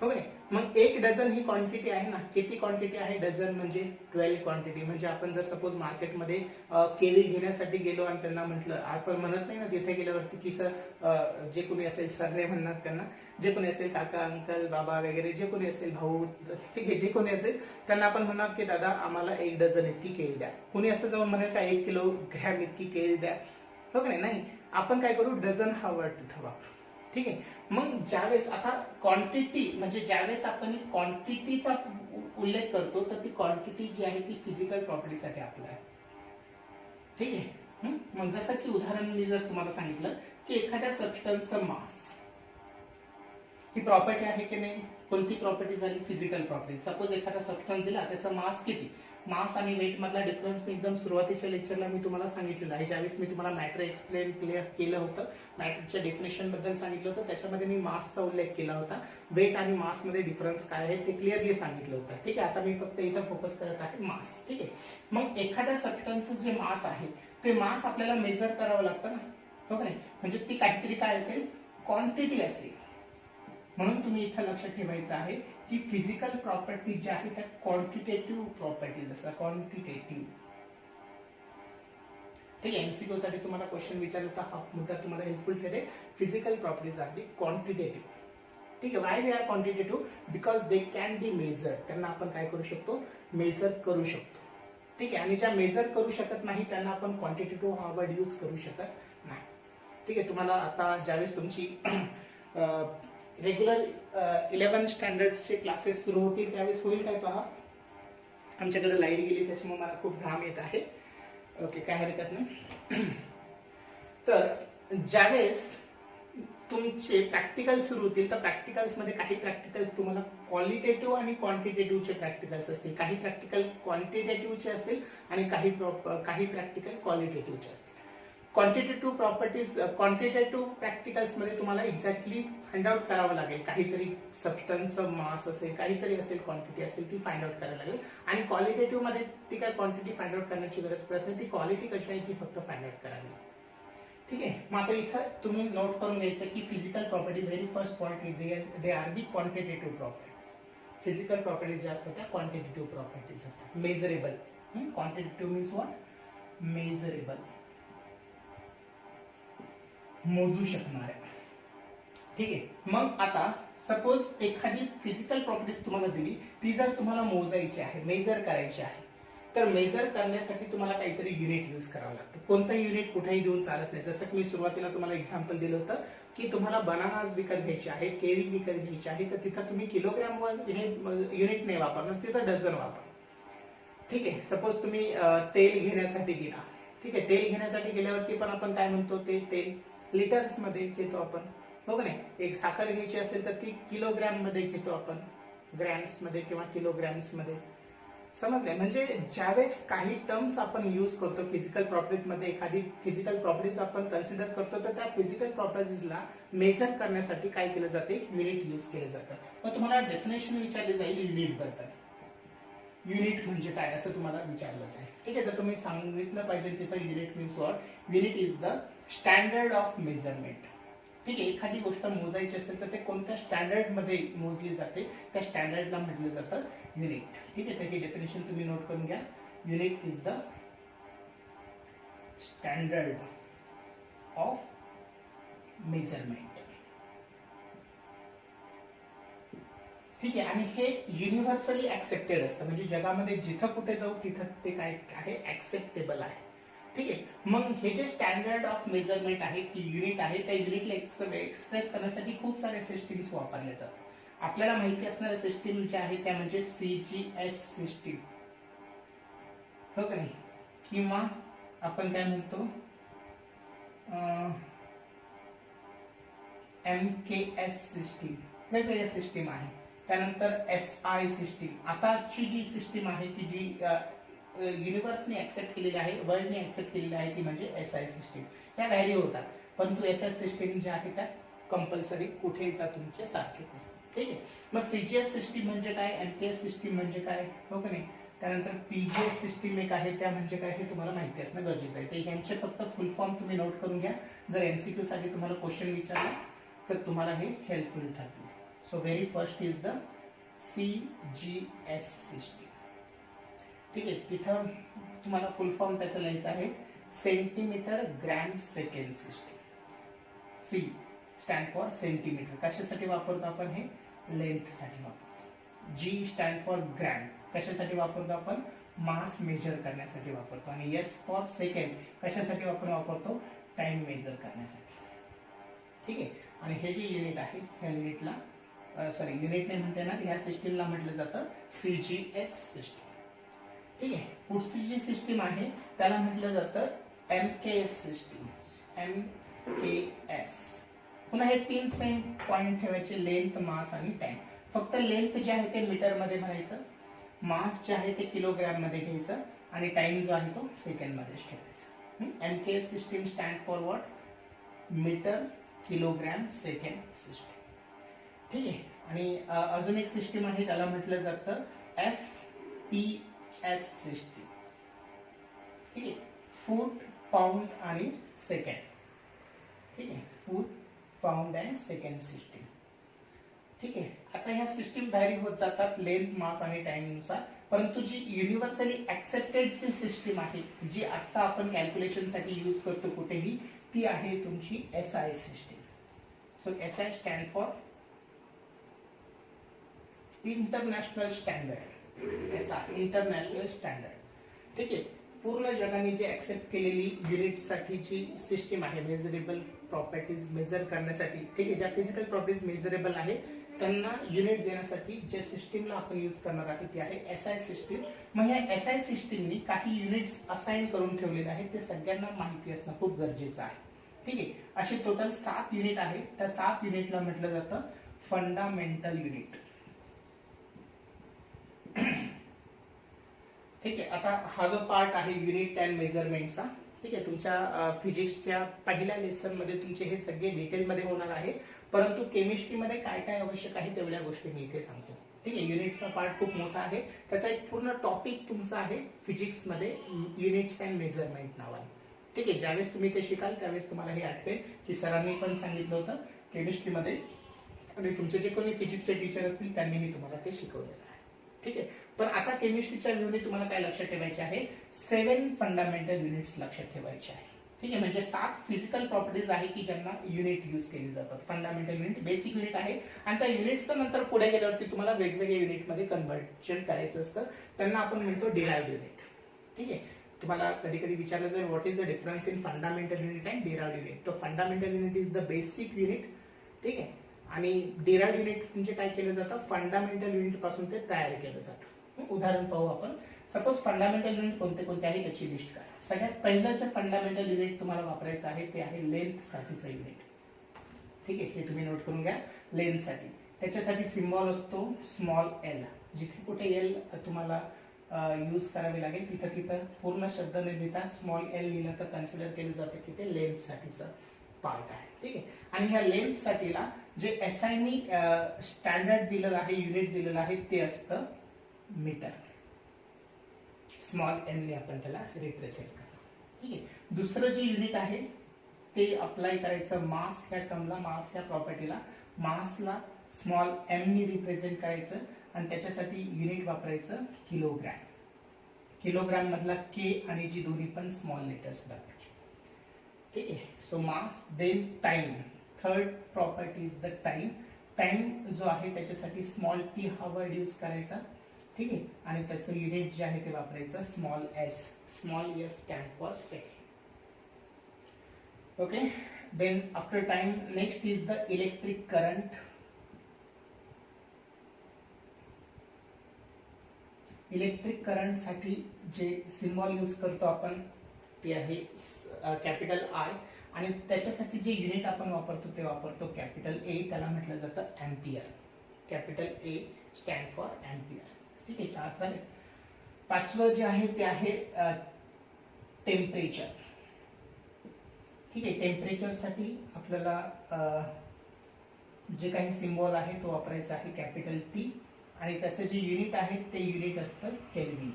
हो की नाही? मग 1 डझन ही क्वांटिटी आहे ना. किती क्वांटिटी आहे? डझन म्हणजे 12 क्वांटिटी. म्हणजे आपण जर सपोज मार्केटमध्ये केळी घेण्यासाठी गेलो आणि त्यांना म्हटलं, आपण म्हणत नाही ना तिथे गेल्यावरती की सर, जे कोणी असेल सर नाही म्हणणार त्यांना, जे कोणी असेल काका अंकल बाबा वगैरे जे कोणी असेल भाऊ, ठीक आहे, जे कोणी असेल त्यांना आपण म्हणणार की दादा आम्हाला 1 डझन इतकी केळी द्या. कोणी असं जाऊन म्हणेल का 1 किलोग्रॅम इतकी केळी द्या? हो की नाही? आपण काय करू? डझन हा वर्ड तिथं वापरू. ठीक आहे. मग ज्यावेळेस आता क्वांटिटी म्हणजे ज्यावेळेस आपण क्वांटिटीचा उल्लेख करतो तर ती क्वांटिटी जी आहे ती फिजिकल प्रॉपर्टीसाठी आपलं आहे. ठीक आहे. मग जसं की उदाहरण मी जर तुम्हाला सांगितलं की एखाद्या सबस्टन्सचं मास, ही प्रॉपर्टी आहे की नाही? कोणती प्रॉपर्टी झाली? Physical property. सपोज एखादा सबस्टन्स दिला, त्याचा मास किती? मास आणि वेट मधला डिफरन्स मी एकदम सुरुवातीच्या लेक्चरला मी तुम्हाला सांगितलेलं आहे. ज्यावेळेस मी तुम्हाला मॅटर एक्सप्लेन क्लिअर केलं होतं, मॅटरच्या डेफिनेशन बद्दल सांगितलं होतं, त्याच्यामध्ये मी मासचा उल्लेख केला होता. वेट आणि मास मध्ये डिफरन्स काय आहे ते क्लिअरली सांगितलं होतं. ठीक आहे. आता मी फक्त इथं फोकस करत आहे मास. ठीक आहे. मग एखाद्या सबस्टन्सचं जे मास आहे ते मास आपल्याला मेजर करावं लागतं ना. हो का नाही? म्हणजे ती काहीतरी काय असेल? क्वांटिटी असेल. म्हणून तुम्ही इथं लक्षात ठेवायचं आहे की फिजिकल प्रॉपर्टी ज्या आहेत त्या क्वांटिटेटिव्ह प्रॉपर्टीज असतात. क्वांटिटेटिव्ह. ठीक आहे. एमसीक्यू साठी तुम्हाला क्वेश्चन विचारला तर हा मुद्दा तुम्हाला हेल्पफुल ठरेल. Physical properties are quantitative. ठीक आहे. Why they are quantitative? Because they can be measure. त्यांना आपण काय करू शकतो? मेजर करू शकतो. ठीक आहे. आणि ज्या मेजर करू शकत नाही त्यांना आपण क्वांटिटेटिव्ह हा वर्ड यूज करू शकत नाही. ठीक आहे. तुम्हाला आता ज्यावेळेस तुमची रेग्युलर 11 स्टँडर्डचे क्लासेस सुरू होतील त्यावेळेस होईल काय पहा. आमच्याकडे लाईट गेली त्याच्यामुळे मला खूप घाम येत आहे. ओके, काय हरकत नाही. तर ज्यावेळेस तुमचे प्रॅक्टिकल सुरू होतील तर प्रॅक्टिकल्स मध्ये काही प्रॅक्टिकल्स तुम्हाला क्वालिटेटिव्ह आणि क्वांटिटेटिव्हचे प्रॅक्टिकल्स असतील. काही प्रॅक्टिकल क्वांटिटेटिव्हचे असतील आणि काही प्रॅक्टिकल क्वालिटेटिव्हचे असतील. क्वांटिटेटिव्ह प्रॉपर्टीज, क्वांटिटेटिव्ह प्रॅक्टिकल्स मध्ये तुम्हाला एक्झॅक्टली फाइंड आउट करावं लागेल. काहीतरी सबस्टन्स मास असेल, काहीतरी असेल, क्वांटिटी असेल, ती फाइंड आउट करायला लागेल. आणि क्वालिटेटिव्ह मध्ये ती काय क्वांटिटी फाइंड आउट करण्याची गरज पडत नाही, ती क्वालिटी कशी आहे ती फक्त फाइंड आउट करावी. ठीक आहे. मग आता इथं तुम्ही नोट करून घ्यायचं की physical property very first point they are the quantitative properties. Physical properties ज्या असतात त्या क्वांटिटेटिव्ह प्रॉपर्टीज असतात. Measurable, quantitative means what, measurable, मोजू शकणाऱ्या. ठीक आहे. मग आता सपोज एखादी फिजिकल प्रॉपर्टीज तुम्हाला दिली, ती जर तुम्हाला मोजायची आहे, मेजर करायची आहे, तर मेजर करण्यासाठी तुम्हाला काहीतरी युनिट यूज करावं लागतं. कोणतं युनिट कुठेही देऊन चालत नाही. जसं की मी सुरुवातीला तुम्हाला एक्झाम्पल दिलं होतं की तुम्हाला बनानाज विकत घ्यायची आहे, केळी विकत घ्यायची आहे, तर तिथं तुम्ही किलोग्राम वर हे युनिट नाही वापरणार, तिथं डझन वापर. ठीक आहे. सपोज तुम्ही तेल घेण्यासाठी गेला. ठीक आहे. तेल घेण्यासाठी गेल्यावरती पण आपण काय म्हणतो, ते तेल लिटर्स मध्ये घेतो आपण, हो का नाही. एक साखर घ्यायची असेल तर ती किलोग्राम मध्ये घेतो आपण, ग्रॅम्स मध्ये किंवा किलोग्रॅम्स मध्ये. समजलंय. म्हणजे ज्यावेळेस काही टर्म्स आपण यूज करतो फिजिकल प्रॉपर्टीज मध्ये, एखादी फिजिकल प्रॉपर्टीज आपण कन्सिडर करतो, तर त्या फिजिकल प्रॉपर्टीजला मेजर करण्यासाठी काय केलं जाते, युनिट यूज केलं जातं. मग तुम्हाला डेफिनेशन विचारली जाईल युनिट बद्दल. युनिट म्हणजे काय असं तुम्हाला विचारलं जाईल. ठीक आहे. तर तुम्ही सांगितलं पाहिजे तिथं unit means what, unit is the standard of measurement. ठीक आहे. एखादी गोष्ट मोजायची असेल तर ते कोणत्या स्टँडर्ड मध्ये मोजली जाते, त्या स्टँडर्डला म्हटलं जातं युनिट. ठीक आहे. त्याची डेफिनेशन तुम्ही नोट करून घ्या. Unit is the standard of measurement. ठीक आहे. आणि हे युनिव्हर्सली ऍक्सेप्टेड असतं, म्हणजे जगामध्ये जिथं कुठे जाऊ तिथं ते काय आहे, ऍक्सेप्टेबल आहे. ठीक आहे. मग हे जे स्टँडर्ड ऑफ मेजरमेंट आहे की युनिट आहे, त्या युनिटला एक्सप्रेस करण्यासाठी खूप सारे सिस्टीम्स वापरले जातात. आपल्याला माहिती असणाऱ्या सिस्टीम ज्या आहेत त्या म्हणजे CGS सिस्टीम, हो का नाही, किंवा आपण काय म्हणतो MKS सिस्टीम, वेगवेगळ्या सिस्टीम आहे. त्यानंतर SI सिस्टीम. आताची जी सिस्टीम आहे की जी युनिव्हर्सने ऍक्सेप्ट केलेली आहे, वर्ल्डने ऍक्सेप्ट केलेली आहे, ती म्हणजे SI सिस्टीम. त्या व्हॅल्यू होतात, परंतु SI सिस्टीम ज्या आहेत त्या कंपल्सरी कुठेही जा तुमचे सारखेच असतात. ठीक आहे. मग CGS सिस्टीम म्हणजे काय, MKS सिस्टीम म्हणजे काय, हो का नाही. त्यानंतर PGS सिस्टीम एक आहे, त्या म्हणजे काय हे तुम्हाला माहिती असणं गरजेचं आहे. तर यांचे फक्त फुल फॉर्म तुम्ही नोट करून घ्या. जर MCQ साठी तुम्हाला क्वेश्चन विचारला तर तुम्हाला हे हेल्पफुल ठरतील. So very first is the CGS system. ठीक आहे. तिथं तुम्हाला फुल फॉर्म त्याचं लिहायचं आहे, centimetre gram second system. C stand for centimetre. कशासाठी वापरतो आपण हे, लेंथ साठी वापरतो. G stand for gram. कशासाठी वापरतो आपण, मास मेजर करण्यासाठी वापरतो. आणि S फॉर सेकंड. कशासाठी आपण वापरतो, टाइम मेजर करण्यासाठी. ठीक आहे. आणि हे जे युनिट आहे या युनिटला युनिट नाही म्हणते ना, ह्या सिस्टीमला म्हटलं जातं CGS सिस्टीम. ठीक आहे. पुढची जी सिस्टीम आहे त्याला म्हटलं जातं MKS सिस्टीम. MKS. पुन्हा हे 3 सेम पॉइंट ठेवायचे, लेंथ, मास आणि टाइम. फक्त लेंथ जे आहे ते मीटर मध्ये म्हणायचं, मास जे आहे ते किलोग्राम मध्ये घ्यायचं, आणि टाइम जो आहे तो सेकंड मध्येच ठेवायचा. MKS system stand for what, metre, kilogram, second system. ठीक आहे. आणि अजून एक सिस्टीम आहे त्याला म्हटलं जातं FPS सिस्टीम. ठीक आहे. फूट, पाऊंड आणि सेकंड. ठीक आहे. फूट, पाऊंड अँड सेकंड सिस्टीम. ठीक आहे. आता ह्या सिस्टीम व्हॅरी होत जातात लेंथ, मास आणि टाइम नुसार, परंतु जी युनिव्हर्सली ऍक्सेप्टेड जी सिस्टीम आहे, जी आता आपण कॅल्क्युलेशन साठी यूज करतो कुठेही, ती आहे तुमची SI system. So SI stand for international standard. SI international standard. ठीक आहे. पूर्ण जगाने जे ऍक्सेप्ट केलेली युनिट साठी जी सिस्टीम आहे, मेजरेबल प्रॉपर्टीज मेजर करण्यासाठी, ठीक आहे, ज्या फिजिकल प्रॉपर्टीज मेजरेबल आहे त्यांना युनिट देण्यासाठी जे सिस्टीमला आपण यूज करणार आहे ती आहे SI सिस्टीम. मग या SI सिस्टीमनी काही युनिट्स असाइन करून ठेवलेले आहेत, ते सगळ्यांना माहिती असणं खूप गरजेचं आहे. ठीक आहे. असे टोटल 7 युनिट आहेत. त्या 7 युनिटला म्हटलं जातं फंडामेंटल युनिट. ठीक आहे. आता हा जो पार्ट आहे युनिट अँड मेजरमेंटचा, ठीक आहे, तुमच्या फिजिक्सच्या पहिल्या लेसन मध्ये तुमचे हे सगळे डिटेलमध्ये होणार आहे, परंतु केमिस्ट्रीमध्ये काय काय आवश्यक आहे तेवढ्या गोष्टी मी इथे सांगतो. ठीक आहे, युनिट्सचा पार्ट खूप मोठा आहे, त्याचा एक पूर्ण टॉपिक तुमचा आहे फिजिक्समध्ये युनिट्स अँड मेजरमेंट नावाने. ठीक आहे, ज्यावेळेस तुम्ही ते शिकाल त्यावेळेस तुम्हाला हे आठवेल की सरांनी पण सांगितलं होतं केमिस्ट्रीमध्ये, आणि तुमचे जे कोणी फिजिक्सचे टीचर असतील त्यांनीही तुम्हाला ते शिकवलेलं आहे. ठीक आहे, पण आता केमिस्ट्रीच्या व्ह्यूने तुम्हाला काय लक्षात ठेवायचे आहे, 7 फंडामेंटल युनिट्स लक्षात ठेवायचे आहे. ठीक आहे, म्हणजे 7 फिजिकल प्रॉपर्टीज आहे की ज्यांना युनिट यूज केली जातात. फंडामेंटल युनिट बेसिक युनिट आहे, आणि त्या युनिट्सचं नंतर पुढे गेल्यावरती तुम्हाला वेगवेगळ्या युनिटमध्ये कन्व्हर्जन करायचं असतं, त्यांना आपण म्हणतो डिराइव्ड युनिट. ठीक आहे, तुम्हाला कधी कधी विचारलं जाईल what is the difference in fundamental unit and derived unit. तर fundamental unit is the basic unit. ठीक आहे, आणि डिराइव्ड युनिट म्हणजे काय केलं जातं, फंडामेंटल युनिट पासून ते तयार केलं जातं. उदाहरण पाहू आपण. सपोज फंडामेंटल युनिट कोणते कोणते आहे त्याची लिस्ट करा. सगळ्यात पहिलं जे फंडामेंटल युनिट तुम्हाला वापरायचं आहे ते आहे लेंथ साठीचं युनिट. ठीक आहे, हे तुम्ही नोट करून घ्या. लेंथ साठी त्याच्यासाठी सिम्बॉल असतो स्मॉल एल. जिथे कुठे एल तुम्हाला यूज करावे लागेल तिथं तिथं पूर्ण शब्द न लिहिता स्मॉल एल लिहिलं तर कन्सिडर केलं जातं की ते लेंथ साठीचं पार्ट आहे. ठीक आहे, आणि ह्या लेंथ साठीला जे एसआयनी स्टँडर्ड दिलेलं आहे, युनिट दिलेलं आहे ते असतं मीटर. स्मॉल एम ने आपण त्याला रिप्रेझेंट करतो. ठीक आहे, दुसरं जे युनिट आहे ते अप्लाय करायचं मास ह्या टर्मला, मास ह्या प्रॉपर्टीला. मासला स्मॉल एम ने रिप्रेझेंट करायचं, आणि त्याच्यासाठी युनिट वापरायचं किलोग्रॅम. किलोग्रॅम मधला के आणि जी दोन्ही पण स्मॉल लेटर्स दाखवायचे. ठीक आहे, so mass then time. Third property is the time. Time जो आहे त्याच्यासाठी स्मॉल टी हा वर्ड यूज करायचा. ठीक आहे, आणि त्याचं युनिट जे आहे ते वापरायचं small s. Small s stand for second. Okay, then after time next is the electric current. Electric current साठी जे सिम्बॉल यूज करतो आपण ते आहे कॅपिटल आय, आणि त्याच्यासाठी जे युनिट आपण वापरतो ते वापरतो कॅपिटल ए. त्याला म्हटलं जातं ampere. Capital A stand for ampere. ठीक आहे, 4 झाले. 5वं जे आहे ते आहे टेम्परेचर. ठीक आहे, टेम्परेचर साठी आपल्याला जे काही सिम्बॉल आहे तो वापरायचा आहे कॅपिटल टी, आणि त्याचं जे युनिट आहे ते युनिट असतं केल्विन.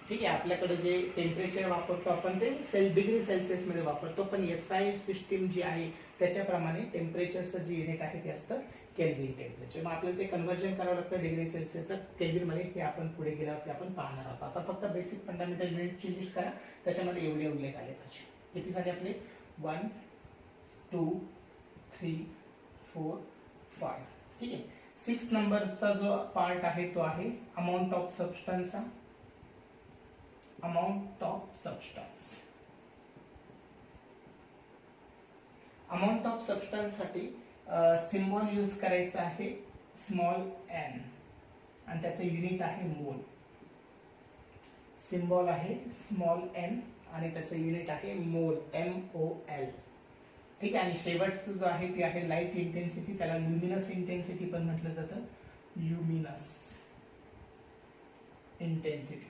ठीक आहे, आपल्याकडे जे टेम्परेचर वापरतो आपण ते डिग्री सेल्सिअस मध्ये वापरतो, पण एसआय सिस्टीम जी आहे त्याच्याप्रमाणे टेम्परेचरचं जे युनिट आहे ते असतं केल्विन टेम्परेचर. मग आपल्याला ते कन्व्हर्जन करावं लागतं डिग्री सेल्सिअसचं केल्विन मध्ये. हे आपण पुढे गेल्यावरती आपण पाहणार आहोत. आता फक्त बेसिक फंडामेंटल युनिटची लिस्ट करा, त्याच्यामध्ये एवढे उल्लेख आले पाहिजे. किती झाले आपले, 1 2 3 4 5. ठीक आहे, 6 नंबरचा जो पार्ट आहे तो आहे अमाऊंट ऑफ सबस्टन्सचा. Amount of substance. Amount of substance साठी सिम्बॉल यूज करायचा आहे स्मॉल एन, आणि त्याचं युनिट आहे मोल. सिम्बॉल आहे स्मॉल एन आणि त्याचं युनिट आहे मोल, MOL. ठीक आहे, आणि शेवटचं जो आहे ते आहे लाईट इंटेन्सिटी. त्याला ल्युमिनस इंटेन्सिटी पण म्हटलं जातं. Luminous intensity.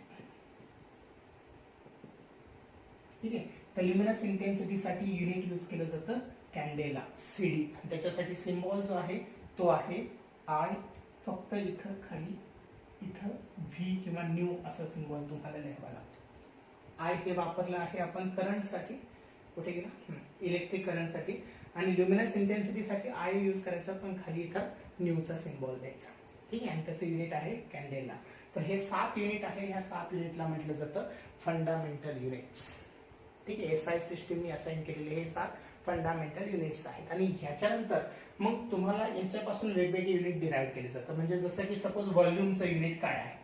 ठीक आहे, तर ल्युमिनस इंटेन्सिटी साठी युनिट यूज केलं जातं कॅन्डेला, CD. त्याच्यासाठी सिम्बॉल जो आहे तो आहे आय. फक्त इथं खाली इथं व्ही किंवा न्यू असा सिम्बॉल तुम्हाला लिहावा लागतो. आय हे वापरलं आहे आपण करंट साठी. कुठे गेला, इलेक्ट्रिक करंट साठी. आणि ल्युमिनस इंटेन्सिटी साठी आय यूज करायचा, पण खाली इथं न्यूचा सिम्बॉल द्यायचा. ठीक आहे, आणि त्याचं युनिट आहे कॅन्डेला. तर हे 7 युनिट आहे. ह्या 7 युनिटला म्हटलं जातं फंडामेंटल युनिट्स. ठीक आहे, एसआय सिस्टीमने असाइन केलेले हे 7 फंडामेंटल युनिट्स आहेत. आणि ह्याच्यानंतर मग तुम्हाला यांच्यापासून वेगवेगळे युनिट डिराइव्ह केले जातात. म्हणजे जसं की सपोज व्हॉल्यूमचं युनिट काय आहे.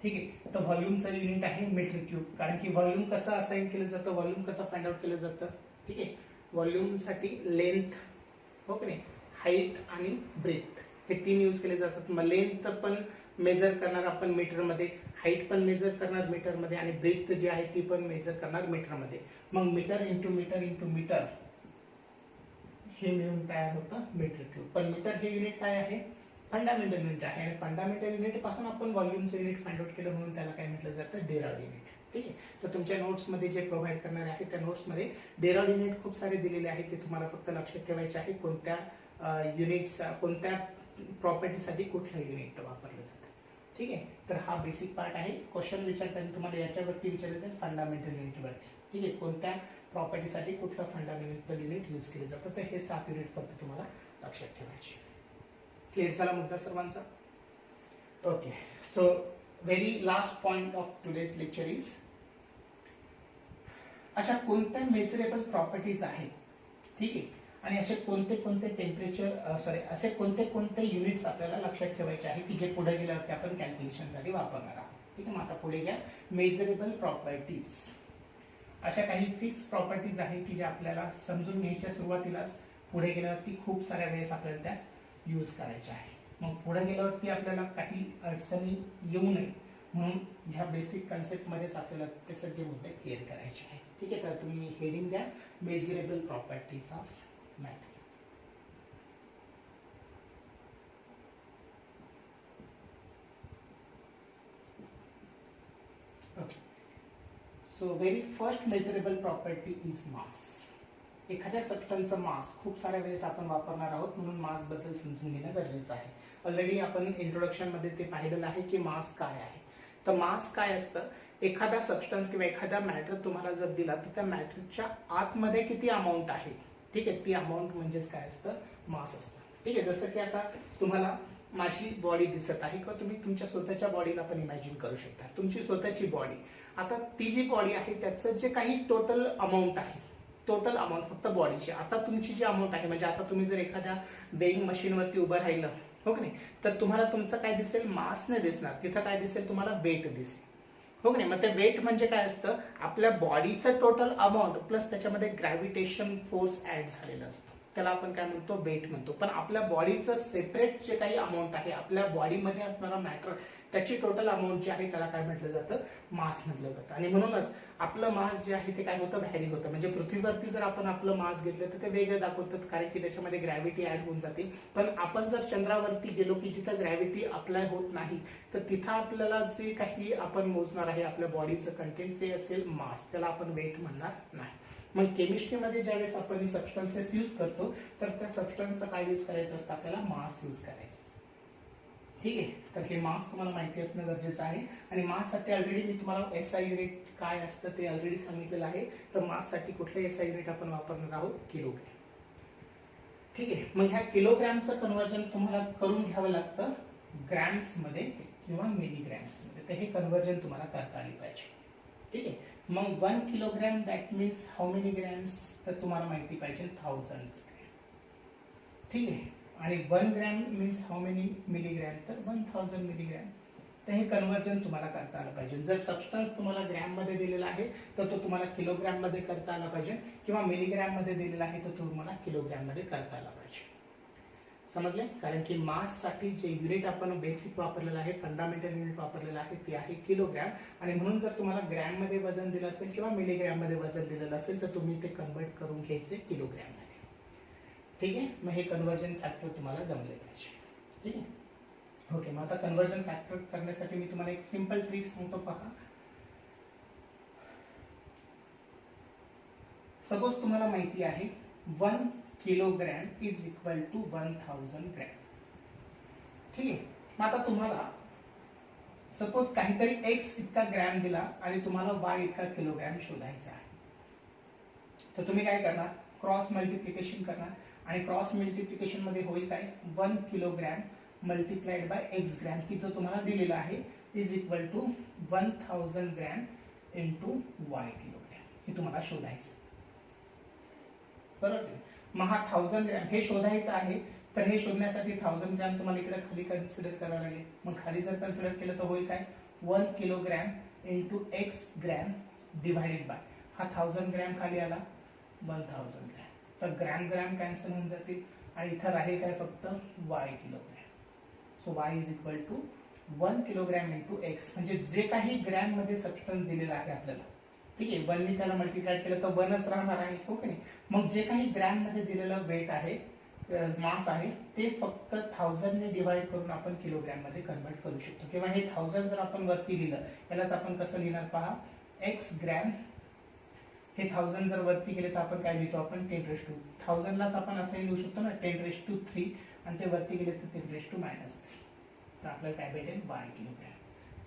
ठीक आहे, तर व्हॉल्यूमचं युनिट आहे मीटर क्यूब. कारण की व्हॉल्यूम कसं असाइन केलं जातं, व्हॉल्यूम कसं फाइंड आउट केलं जातं. ठीक आहे, व्हॉल्यूमसाठी लेंथ, हो की नाही, हाईट आणि ब्रेथ हे 3 यूज केले जातात. मग लेंथ पण मेजर करणार आपण मीटर मध्ये, हाईट पण मेजर करणार मीटर मध्ये, आणि ब्रेथ जी आहे ती पण मेजर करणार मीटर मध्ये. मग metre into metre into metre हे मिळून तयार होतं मीटर क्यूब. पण मीटर हे युनिट काय आहे, फंडामेंटल युनिट आहे. आणि फंडामेंटल युनिट पासून आपण व्हॉल्यूमचं युनिट फाइंड आउट केलं म्हणून त्याला काय म्हटलं जातं, डिराइव्ड युनिट. ठीक आहे. तर तुमच्या नोट्समध्ये जे प्रोव्हाइड करणार आहे त्या नोट्समध्ये डेराइव्ड युनिट खूप सारे दिलेले आहेत, ते तुम्हाला फक्त लक्षात ठेवायचे आहे कोणत्या युनिट्स कोणत्या प्रॉपर्टीसाठी कुठलं युनिट वापरलं जातं. ठीक आहे. तर हा बेसिक पार्ट आहे. क्वेश्चन विचारताना तुम्हाला याच्यावरती विचारायचं फंडामेंटल युनिटवरती. ठीक आहे. कोणत्या प्रॉपर्टीसाठी कुठलं फंडामेंटल युनिट यूज केलं जातं, तर हे 7 युनिट फक्त तुम्हाला लक्षात ठेवायचे. क्लिअर झाला मुद्दा सर्वांचा? Okay. So very last point of today's lecture is अशा कोणत्या मेजरेबल प्रॉपर्टीज आहेत, ठीक आहे, आणि असे कोणते कोणते असे कोणते कोणते युनिट्स आपल्याला लक्षात ठेवायचे आहे की जे पुढे गेल्यावरती आपण कॅल्क्युलेशनसाठी वापरणार आहोत. ठीक आहे. मग आता पुढे घ्या मेजरेबल प्रॉपर्टीज. अशा काही फिक्स प्रॉपर्टीज आहेत की ज्या आपल्याला समजून घ्यायच्या सुरुवातीलाच, पुढे गेल्यावरती खूप साऱ्या वेळेस आपल्याला त्या यूज करायच्या आहे. मग पुढे गेल्यावरती आपल्याला काही अडचणी येऊ नये म्हणून ह्या बेसिक कन्सेप्टमध्येच आपल्याला ते सगळे मुद्दे क्लिअर करायचे आहे. ठीक आहे. तर तुम्ही हेडिंग द्या measurable properties of matter. Okay. So very first measurable property is mass. एखाद्या सबस्टन्सचं मास खूप साऱ्या वेळेस आपण वापरणार आहोत म्हणून मास बद्दल समजून घेणं गरजेचं आहे. ऑलरेडी आपण इंट्रोडक्शन मध्ये ते पाहिलेलं आहे की मास काय आहे. तर मास काय असतं, एखादा सबस्टन्स किंवा एखादा मॅटर तुम्हाला जर दिला तर त्या मॅटरच्या आतमध्ये किती अमाऊंट आहे, ठीक आहे, ती अमाऊंट म्हणजेच काय असतं, मास असतं. ठीक आहे. जसं की आता तुम्हाला माझी बॉडी दिसत आहे किंवा तुम्ही तुमच्या स्वतःच्या बॉडीला पण इमॅजिन करू शकता, तुमची स्वतःची बॉडी. आता ती जी बॉडी आहे त्याचं जे काही टोटल अमाऊंट आहे, टोटल अमाऊंट फक्त बॉडीची, आता तुमची जी अमाऊंट आहे म्हणजे आता तुम्ही जर एखाद्या वेइंग मशीनवरती उभं राहिलं, हो की नाही, तर तुम्हाला तुमचं काय दिसेल, मास नाही दिसणार, तिथं काय दिसेल तुम्हाला, वेट दिसेल, हो की नाही. मग ते वेट म्हणजे काय असतं, आपल्या बॉडीचं टोटल अमाऊंट प्लस त्याच्यामध्ये ग्रॅव्हिटेशन फोर्स ऍड झालेला असतो, त्याला आपण काय म्हणतो, वेट म्हणतो. पण आपल्या बॉडीचं सेपरेट जे काही अमाऊंट आहे, आपल्या बॉडीमध्ये असणारा मॅटर त्याची टोटल अमाऊंट जी आहे त्याला काय म्हटलं जातं, मास म्हटलं जातं. आणि म्हणूनच आपलं मास जे आहे ते काय होतं, व्हॅरी होतं. म्हणजे पृथ्वीवरती जर आपण आपलं मास घेतलं तर ते वेगळं दाखवतात कारण की त्याच्यामध्ये ग्रॅव्हिटी ऍड होऊन जाते. पण आपण जर चंद्रावरती गेलो की जिथं ग्रॅव्हिटी अप्लाय होत नाही तर तिथं आपल्याला जे काही आपण मोजणार आहे आपल्या बॉडीचं कंटेंट ते असेल मास, त्याला आपण वेट म्हणणार नाही. मग केमिस्ट्रीमध्ये ज्यावेळेस आपण सबस्टन्सेस यूज करतो तर त्या सबस्टन्सचं काय यूज करायचं असतं, आपल्याला मास यूज करायचं असतं. ठीक आहे. तर हे मास तुम्हाला माहिती असणं गरजेचं आहे. आणि माससाठी ऑलरेडी मी तुम्हाला एसआय युनिट काय असतं ते ऑलरेडी सांगितलेलं आहे. तर माससाठी कुठलं एसआय युनिट आपण वापरणार आहोत, किलोग्रॅम. ठीक आहे. मग ह्या किलोग्रॅमचं कन्व्हर्जन तुम्हाला करून घ्यावं लागतं ग्रॅम्स मध्ये किंवा मिलीग्रॅम्स मध्ये. तर हे कन्व्हर्जन तुम्हाला करता आली पाहिजे. ठीक आहे. मग 1 kilogram that means how many grams, तर तुम्हाला माहिती पाहिजे 1000 ग्रॅम. ठीक आहे. आणि 1 gram means how many milligram, तर 1000 मिलीग्रॅम. तर हे कन्व्हर्जन तुम्हाला करता आलं पाहिजे. जर सबस्टन्स तुम्हाला ग्रॅम मध्ये दिलेला आहे तर तो तुम्हाला किलोग्रॅम मध्ये करता आला पाहिजे, किंवा मिलीग्रॅम मध्ये दिलेला आहे तर तो तुम्हाला किलोग्रॅम मध्ये करता आला पाहिजे. समजले? कारण की मास साठी जे युनिट आपण बेसिक वापरलेलं आहे, फंडामेंटल युनिट वापरलेलं आहे ते आहे किलोग्रॅम. आणि म्हणून जर तुम्हाला ग्रॅम मध्ये वजन दिलं असेल किंवा मिलीग्रॅम मध्ये वजन दिलेलं असेल तर तुम्ही ते कन्वर्ट करून घ्यायचे किलोग्रॅम मध्ये. ठीक आहे. मग हे कन्वर्जन फॅक्टर तुम्हाला जमले पाहिजे. ठीक आहे. ओके. मग आता कन्वर्जन फॅक्टर करण्यासाठी मी तुम्हाला एक सिंपल ट्रिक सांगतो, पहा. सपोज तुम्हाला माहिती आहे 1 kilogram is equal to 1000 gram. ठीक आहे. मग आता तुम्हाला सपोज काहीतरी एक्स इतका ग्रॅम दिला आणि तुम्हाला वाय इतका किलोग्रॅम शोधायचा आहे. तर तुम्ही काय करणार, क्रॉस मल्टिप्लिकेशन करणार. आणि क्रॉस मल्टिप्लिकेशन मध्ये होईल काय, 1 kilogram multiplied by x gram की जो तुम्हाला दिलेला आहे is equal to 1000 gram into y kilogram. हे तुम्हाला शोधायचं, बरोबर. मग हा 1000 ग्रॅम हे शोधायचं आहे. तर हे शोधण्यासाठी 1000 ग्रॅम तुम्हाला इकडे खाली कन्सिडर करावं लागेल. मग खाली जर कन्सिडर केलं तर होईल काय, 1 kilogram into x gram divided by, हा 1000 ग्रॅम खाली आला 1000 ग्रॅम. तर ग्रॅम ग्रॅम कॅन्सल होऊन जातील आणि इथं राहील काय, फक्त y kilogram. So y is equal to 1 kilogram into x, म्हणजे जे काही ग्रॅम मध्ये सबस्टन्स दिलेला आहे आपल्याला, ठीक आहे, 1 ने त्याला मल्टिप्लाय केलं तर 1च राहणार आहे, हो की नाही. मग जे काही ग्रॅम मध्ये दिलेलं वेट आहे, मास आहे, ते फक्त 1000 ने डिवाइड करून आपण किलोग्रॅम मध्ये कन्वर्ट करू शकतो. किंवा हे 1000 जर आपण वरती लिहिलं, यालाच आपण कसं लिहिणार पहा, एक्स ग्रॅम हे 1000 जर वरती गेले तर आपण काय लिहितो आपण 10^2. 1000 लाच आपण असंही लिहू शकतो ना 10^3 आणि ते वरती गेले तर 10^-3. तर आपल्याला काय भेटेल 12 किलोग्रॅम.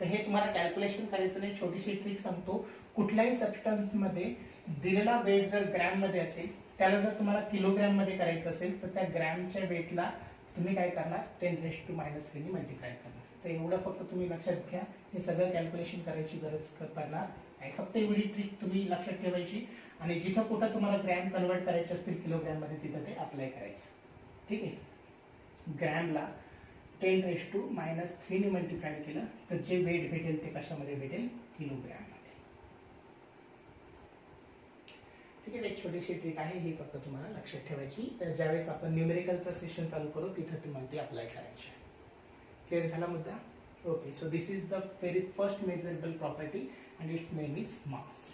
तर हे तुम्हाला कॅल्क्युलेशन करायचं नाही, छोटीशी ट्रिक सांगतो. कुठल्याही सबस्टन्स मध्ये दिलेला वेट जर ग्रॅम मध्ये असेल त्याला जर तुम्हाला किलोग्रॅम मध्ये करायचं असेल तर त्या ग्रॅमच्या वेटला तुम्ही काय करणार 10^-3 ने मल्टिप्लाय करणार. तर एवढं फक्त तुम्ही लक्षात घ्या, हे सगळं कॅल्क्युलेशन करायची गरज पडणार नाही. फक्त एवढी ट्रिक तुम्ही लक्षात ठेवायची आणि जिथं कुठं तुम्हाला ग्रॅम कन्वर्ट करायचे असतील किलोग्रॅम मध्ये तिथं ते अप्लाय करायचं. ठीक आहे. ग्रॅमला 10^-3 ने मल्टिप्लाय केलं तर जे वेट भेटेल ते कशामध्ये भेटेल किलोग्रॅम मध्ये. ठीक आहे. एक छोटीशी ट्रिक आहे, ही फक्त तुम्हाला लक्षात ठेवायची. ज्यावेळेस आपण न्यूमेरिकलचा सेशन चालू करू तिथं तुम्हाला ती अप्लाय करायची. क्लिअर झाला मुद्दा? Okay. So this is the very first measurable property and it's name is mass.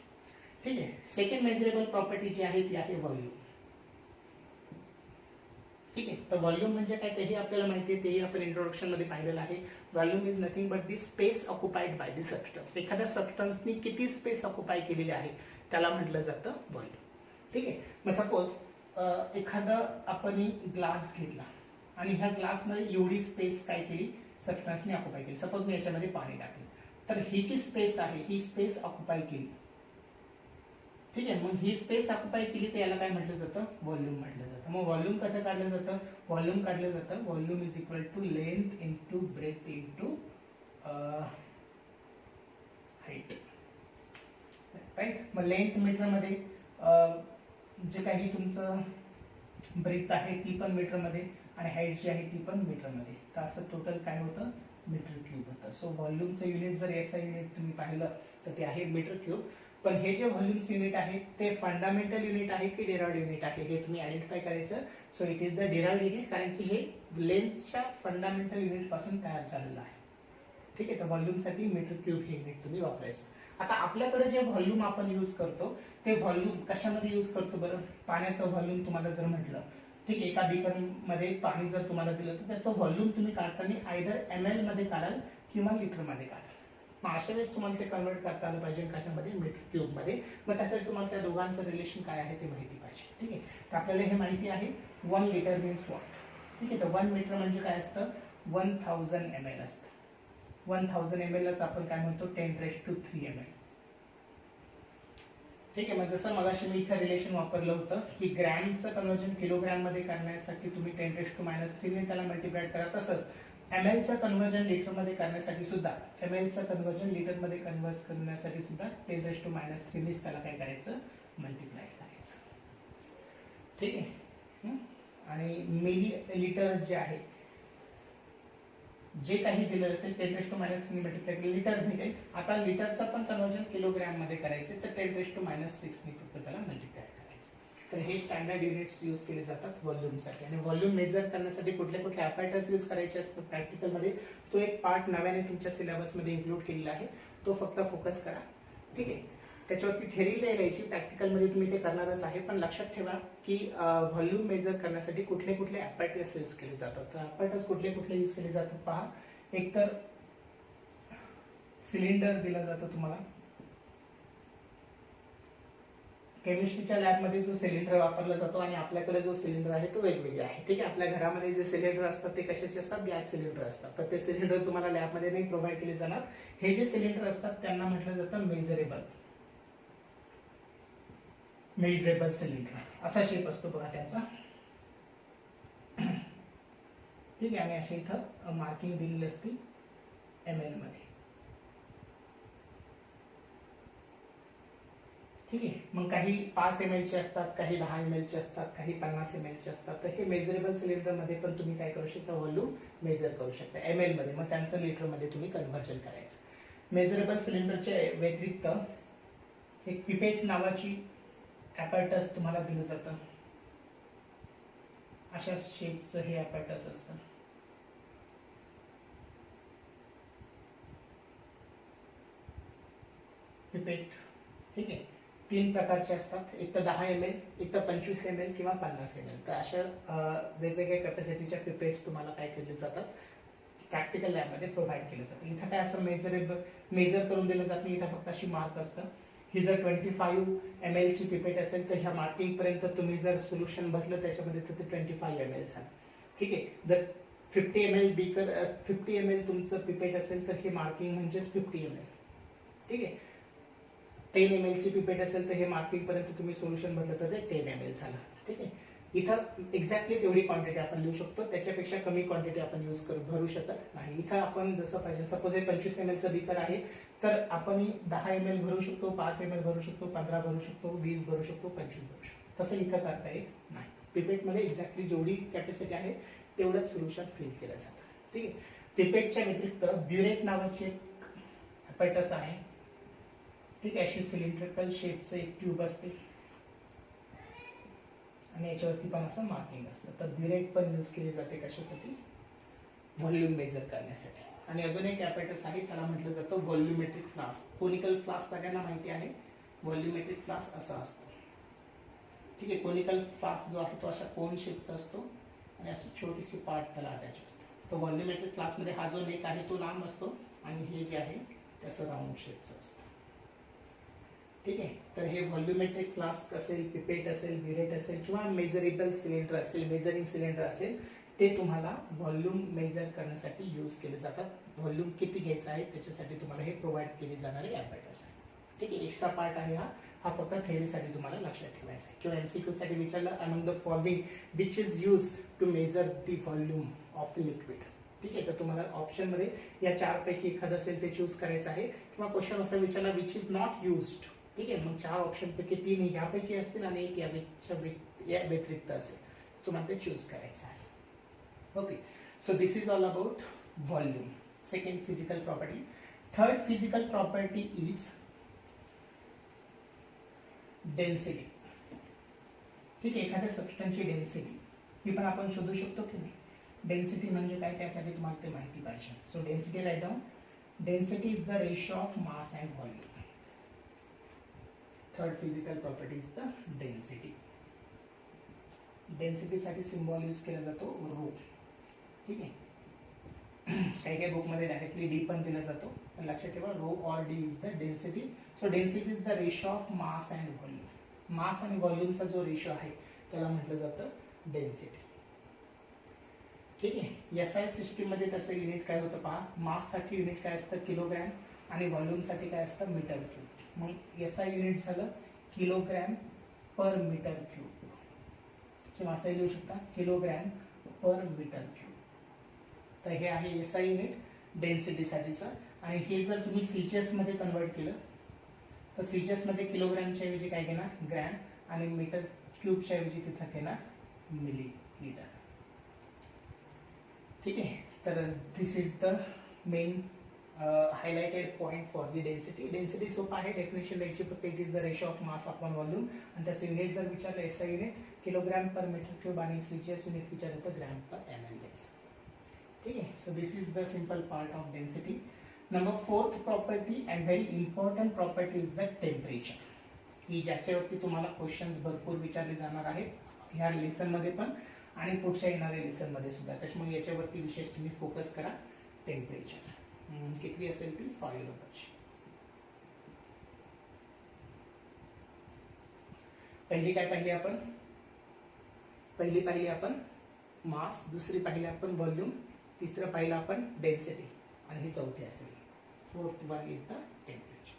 ठीक आहे. सेकंड मेजरेबल प्रॉपर्टी जी आहे ती आहे व्हॉल्यूम. ठीक आहे. तर व्हॉल्यूम म्हणजे काय तेही आपल्याला माहिती आहे, तेही आपण इंट्रोडक्शन मध्ये पाहिलेलं आहे. Volume is nothing but the space occupied by the substance. एखाद्या सबस्टन्सनी किती स्पेस ऑक्युपाय केलेली आहे त्याला म्हटलं जातं व्हॉल्यूम. ठीक आहे. मग सपोज एखादा आपण ग्लास घेतला आणि ह्या ग्लासमध्ये एवढी स्पेस काय केली सबस्टन्सने ऑक्युपाय केली. सपोज मी याच्यामध्ये पाणी टाकले तर ही जी स्पेस आहे ही स्पेस ऑक्युपाय केली. ठीक आहे. मग ही स्पेस ऑक्युपाय केली तर याला काय म्हटलं जातं व्हॉल्यूम म्हटलं जातं. मग व्हॉल्यूम कसं काढलं जातं? व्हॉल्यूम काढलं जातं volume is equal to length into breadth into height. Right. मग लेंथ मीटर मध्ये जे काही तुमचं ब्रेथ आहे ती पण मीटर मध्ये आणि हाईट जी आहे ती पण मीटर मध्ये. तर असं टोटल काय होतं मीटर क्यूब होतं. सो व्हॉल्यूमचं युनिट जर एसआय युनिट तुम्ही पाहिलं तर ते आहे मीटर क्यूब. पण हे जे व्हॉल्यूम्स युनिट आहे ते फंडामेंटल युनिट आहे की डिराइव्ड युनिट आहे हे तुम्ही आयडेंटिफाय करायचं. So it is the derived unit, कारण की हे लेंथच्या फंडामेंटल युनिट पासून तयार झालेलं आहे. ठीक आहे. तर व्हॉल्यूमसाठी मीटर क्यूब हे युनिट तुम्ही वापरायचं. आता आपल्याकडे जे व्हॉल्यूम आपण यूज करतो ते व्हॉल्यूम कशामध्ये यूज करतो बरं? पाण्याचं व्हॉल्यूम तुम्हाला जर म्हटलं, ठीक आहे, एका बीकर मध्ये पाणी जर तुम्हाला दिलं तर त्याचं व्हॉल्यूम तुम्ही काढताना आयदर ml मध्ये काढाल किंवा लिटर मध्ये काढाल. मग अशा वेळेस तुम्हाला ते कन्वर्ट करता आलं पाहिजे कशामध्ये मीटर क्यूब मध्ये. मग त्यासाठी तुम्हाला त्या दोघांचं रिलेशन काय आहे ते माहिती पाहिजे. ठीक आहे. तर आपल्याला हे माहिती आहे 1 लिटर मीन्स वॉट. ठीक आहे. तर 1 मीटर म्हणजे काय असतं 1000 ml असतं. 1000 ml लाच आपण काय म्हणतो 10^3 ml. ठीक आहे. मग जसं मगाशी मी इथं रिलेशन वापरलं होतं की ग्रॅमचं कन्वर्जन किलोग्रॅम मध्ये करण्यासाठी तुम्ही 10^-3 ने त्याला मल्टिप्लाय करा, तसंच mlचं कन्वर्जन लिटर मध्ये करण्यासाठी सुद्धा mlचं कन्वर्जन लिटर मध्ये कन्वर्ट करण्यासाठी सुद्धा 10^-3 ने त्याला काय करायचं मल्टिप्लाय करायचं. ठीक आहे. आणि मिली लिटर जे आहे जे काही दिलेलं असेल 10^-3 मल्टिप्लाय केलं लिटर भेटेल. आता लिटरचं पण कन्वर्जन किलोग्रॅम मध्ये करायचं तर 10^-6 ने फक्त त्याला मल्टिप्लाय करायचं. तर हे स्टँडर्ड युनिट्स यूज केले जातात व्हॉल्यूमसाठी. आणि व्हॉल्यूम मेजर करण्यासाठी कुठले कुठले ॲपॅरेटस यूज करायचे असतात प्रॅक्टिकल मध्ये, तो एक पार्ट नव्याने तुमच्या सिलेबस मध्ये इन्क्लूड केलेला आहे, तो फक्त फोकस करा. ठीक आहे. त्याच्यावरती थेरी लिहायची, प्रॅक्टिकल मध्ये तुम्ही ते करणारच आहे. पण लक्षात ठेवा की व्हॉल्यूम मेजर करण्यासाठी कुठले कुठले ॲपॅरेटस यूज केले जातात. तर ॲपॅरेटस कुठले कुठले यूज केले जातात पहा. एक तर सिलेंडर दिलं जातं तुम्हाला. केमिस्ट्रीच्या लॅबमध्ये जो सिलेंडर वापरला जातो आणि आपल्याकडे जो सिलेंडर आहे तो वेगवेगळा आहे. ठीक आहे. आपल्या घरामध्ये जे सिलेंडर असतात ते कशाचे असतात? गॅस सिलेंडर असतात. तर ते सिलेंडर तुम्हाला लॅबमध्ये नाही प्रोव्हाइड केले जाणार. हे जे सिलेंडर असतात त्यांना म्हटलं जातं मेजरेबल सिलेंडर. असा शेप असतो बघा त्याचा. ठीक आहे. आणि असे इथं मार्किंग दिलेली असते ml मध्ये. ठीक आहे. मग काही 5 ml चे असतात, काही 10 ml चे असतात, काही 50 ml चे असतात. तर हे मेजरेबल सिलेंडर मध्ये पण तुम्ही काय करू शकता व्हॉल्यूम मेजर करू शकता ml मध्ये. मग त्यांचं लिटर मध्ये तुम्ही कन्व्हर्जन करायचं. मेजरेबल सिलेंडरच्या व्यतिरिक्त एक पिपेट नावाची ॲपॅरेटस तुम्हाला दिलं जातं. अशा शेपचं हे ॲपॅरेटस असतं. पिपेट. ठीक आहे. 3 प्रकारचे असतात, एक तर 10 ml, एक तर 25 ml किंवा 50 ml. तर अशा वेगवेगळ्या कॅपॅसिटीच्या पिपेट्स तुम्हाला काय केले जातात प्रॅक्टिकल लॅबमध्ये प्रोव्हाइड केले जातात. इथं काय असं मेजर करून दिलं जात नाही. इथं फक्त अशी मार्क असतं ही जर 25 ml ची पिपेट असेल तर ह्या मार्किंग पर्यंत तुम्ही जर सोल्युशन भरलं त्याच्यामध्ये तर ते 25 ml झालं. ठीक आहे. जर 50 ml बीकर 50 ml तुमचं पिपेट असेल तर हे मार्किंग म्हणजेच 50 ml. ठीक आहे. 10 ml ची पिपेट असेल तर हे मार्किंग पर्यंत तुम्ही सोल्युशन भरलं तर ते 10 ml झालं. ठीक आहे. इथं एक्झॅक्टली तेवढी क्वांटिटी आपण लिहू शकतो, त्याच्यापेक्षा कमी क्वांटिटी आपण यूज भरू शकत नाही. इथं आपण जसं पाहिजे, सपोज हे 25 ml चं बीकर आहे तर आपण 10 ml भरू शकतो, 5 ml भरू शकतो, 15 भरू शकतो, 20 भरू शकतो, 25 भरू शकतो. तसं इथं करता येत नाही. पिपेटमध्ये एक्झॅक्टली जेवढी कॅपॅसिटी आहे तेवढंच सोल्युशन फिल केलं जातं. ठीक आहे. पिपेटच्या व्यतिरिक्त ब्युरेट नावाची एक ॲपॅरेटस आहे. ठीक आहे. अशी सिलेंड्रिकल शेपचं एक ट्यूब असते आणि याच्यावरती पण असं मार्किंग असतं. तर ब्युरेट पण यूज केली जाते कशासाठी? व्हॉल्यूम मेजर करण्यासाठी. आणि अजून एक ॲपॅरेटस आहे त्याला म्हटलं जातं व्हॉल्यूमेट्रिक फ्लास्क. कोनिकल फ्लास्क सगळ्यांना माहिती आहे. व्हॉल्यूमेट्रिक फ्लास्क असा असतो. ठीक आहे. कोनिकल फ्लास्क जो आहे तो अशा कोन शेपचा असतो आणि अशी छोटीशी पार्ट त्याला अटॅच असतो. तो व्हॉल्यूमेट्रिक फ्लास्क मध्ये हा जो नेक आहे तो लांब असतो आणि हे जे आहे त्याचं राऊंड शेपचं असतं. ठीक आहे. तर हे व्हॉल्यूमेट्रिक फ्लास्क असेल, पिपेट असेल, ब्युरेट असेल किंवा मेजरेबल सिलेंडर असेल, मेजरिंग सिलेंडर असेल, ते तुम्हाला व्हॉल्यूम मेजर करण्यासाठी यूज केले जातात. व्हॉल्यूम किती घ्यायचं आहे त्याच्यासाठी तुम्हाला हे प्रोव्हाइड केले जाणारे ॲपॅरेटस आहे. ठीक आहे. एक्स्ट्रा पार्ट आहे हा फक्त थेअरीसाठी तुम्हाला लक्षात ठेवायचा आहे. किंवा MCQ साठी विचारलं among the following which is use to measure the volume of liquid. ठीक आहे. तर तुम्हाला ऑप्शन मध्ये या 4 पैकी एखादं असेल ते चूज करायचं आहे. किंवा क्वेश्चन असा विचारला विच इज नॉट युज्ड. ठीक आहे. मग 4 ऑप्शन पैकी 3 यापैकी असतील आणि एक या व्यतिरिक्त असेल, तुम्हाला ते चूज करायचं आहे. Okay. So this is all about volume. Second physical property. Third physical property is density. ठीक आहे. एखाद्या सबस्टन्सची डेन्सिटी ही पण आपण शोधू शकतो की नाही. डेन्सिटी म्हणजे काय त्यासाठी तुम्हाला ते माहिती पाहिजे. So density write down. Density is the ratio of mass and volume. Third physical property is the density. Density साठी सिम्बॉल यूज केला जातो रो. ठीक आहे. काही काही बुक मध्ये डायरेक्टली डी पण दिला जातो, पण लक्षात ठेवा rho or d is the density. So density is the ratio of mass and volume. Mass आणि व्हॉल्यूमचा जो रेशो आहे त्याला म्हटलं जातं डेन्सिटी. ठीक आहे. SI सिस्टीम मध्ये त्याचं युनिट काय होतं पहा. मास साठी युनिट काय असतं किलोग्रॅम आणि व्हॉल्यूम साठी काय असतं मीटर क्यूब. मग SI युनिट झालं किलोग्रॅम पर मीटर क्यूब किंवा असं लिहू शकता किलोग्रॅम पर मीटर क्यूब. तर हे आहे SI युनिट डेन्सिटी साठीचं. आणि हे जर तुम्ही CGS मध्ये कन्वर्ट केलं तर CGS मध्ये किलोग्रॅमच्या ऐवजी काय घेणार ग्रॅम आणि मीटर क्यूबच्या ऐवजी तिथं घेणार मिलीलीटर. ठीक आहे. तर this is the main highlighted point for the density. Density सोपा आहे. डेफिनेशन द्यायची फक्त it is the ratio of mass upon volume. आणि त्याचं युनिट जर विचारलं SI unit kilogram per metre cube आणि CGS युनिट विचारलं तर ग्रॅम पर ml द्यायचं. ठीक आहे. So this is the simple part of density. Number 4th property and very important property is the temperature. ही ज्याच्यावरती तुम्हाला क्वेश्चन्स भरपूर विचारले जाणार आहेत ह्या लेसन मध्ये पण आणि पुढच्या येणाऱ्या लेसन मध्ये सुद्धा. त्याच्यामुळे याच्यावरती विशेष तुम्ही फोकस करा. टेम्परेचर किती असेल ती 5 नंबरची. पहिली काय पाहिली आपण मास, दुसरी पाहिली आपण व्हॉल्यूम, तिसरं पाहिलं आपण डेन्सिटी आणि ही चौथी असेल. 4th one is the temperature.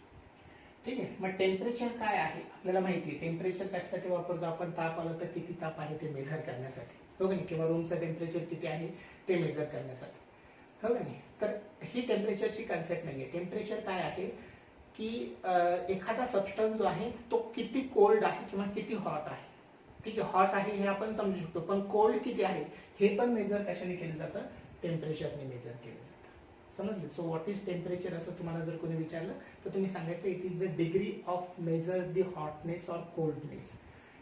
ठीक आहे. मग टेम्परेचर काय आहे आपल्याला माहिती आहे. टेम्परेचर कशासाठी वापरतो आपण. ताप आला तर किती ताप आहे ते मेजर करण्यासाठी, हो की नाही. किंवा रूमचं टेम्परेचर किती आहे ते मेजर करण्यासाठी, हो की नाही. तर ही टेम्परेचरची कन्सेप्ट नाहीये. टेम्परेचर काय आहे की एखादा सबस्टन्स जो आहे तो किती कोल्ड आहे किंवा किती हॉट आहे. ठीक आहे. हॉट आहे हे आपण समजू शकतो, पण कोल्ड किती आहे हे पण मेजर कशाने केलं जातं टेम्परेचरने मेजर केलं जातं. समजलं. सो व्हॉट इज टेम्परेचर असं तुम्हाला जर कोणी विचारलं तर तुम्ही सांगायचं it is the degree of measure the hotness or coldness.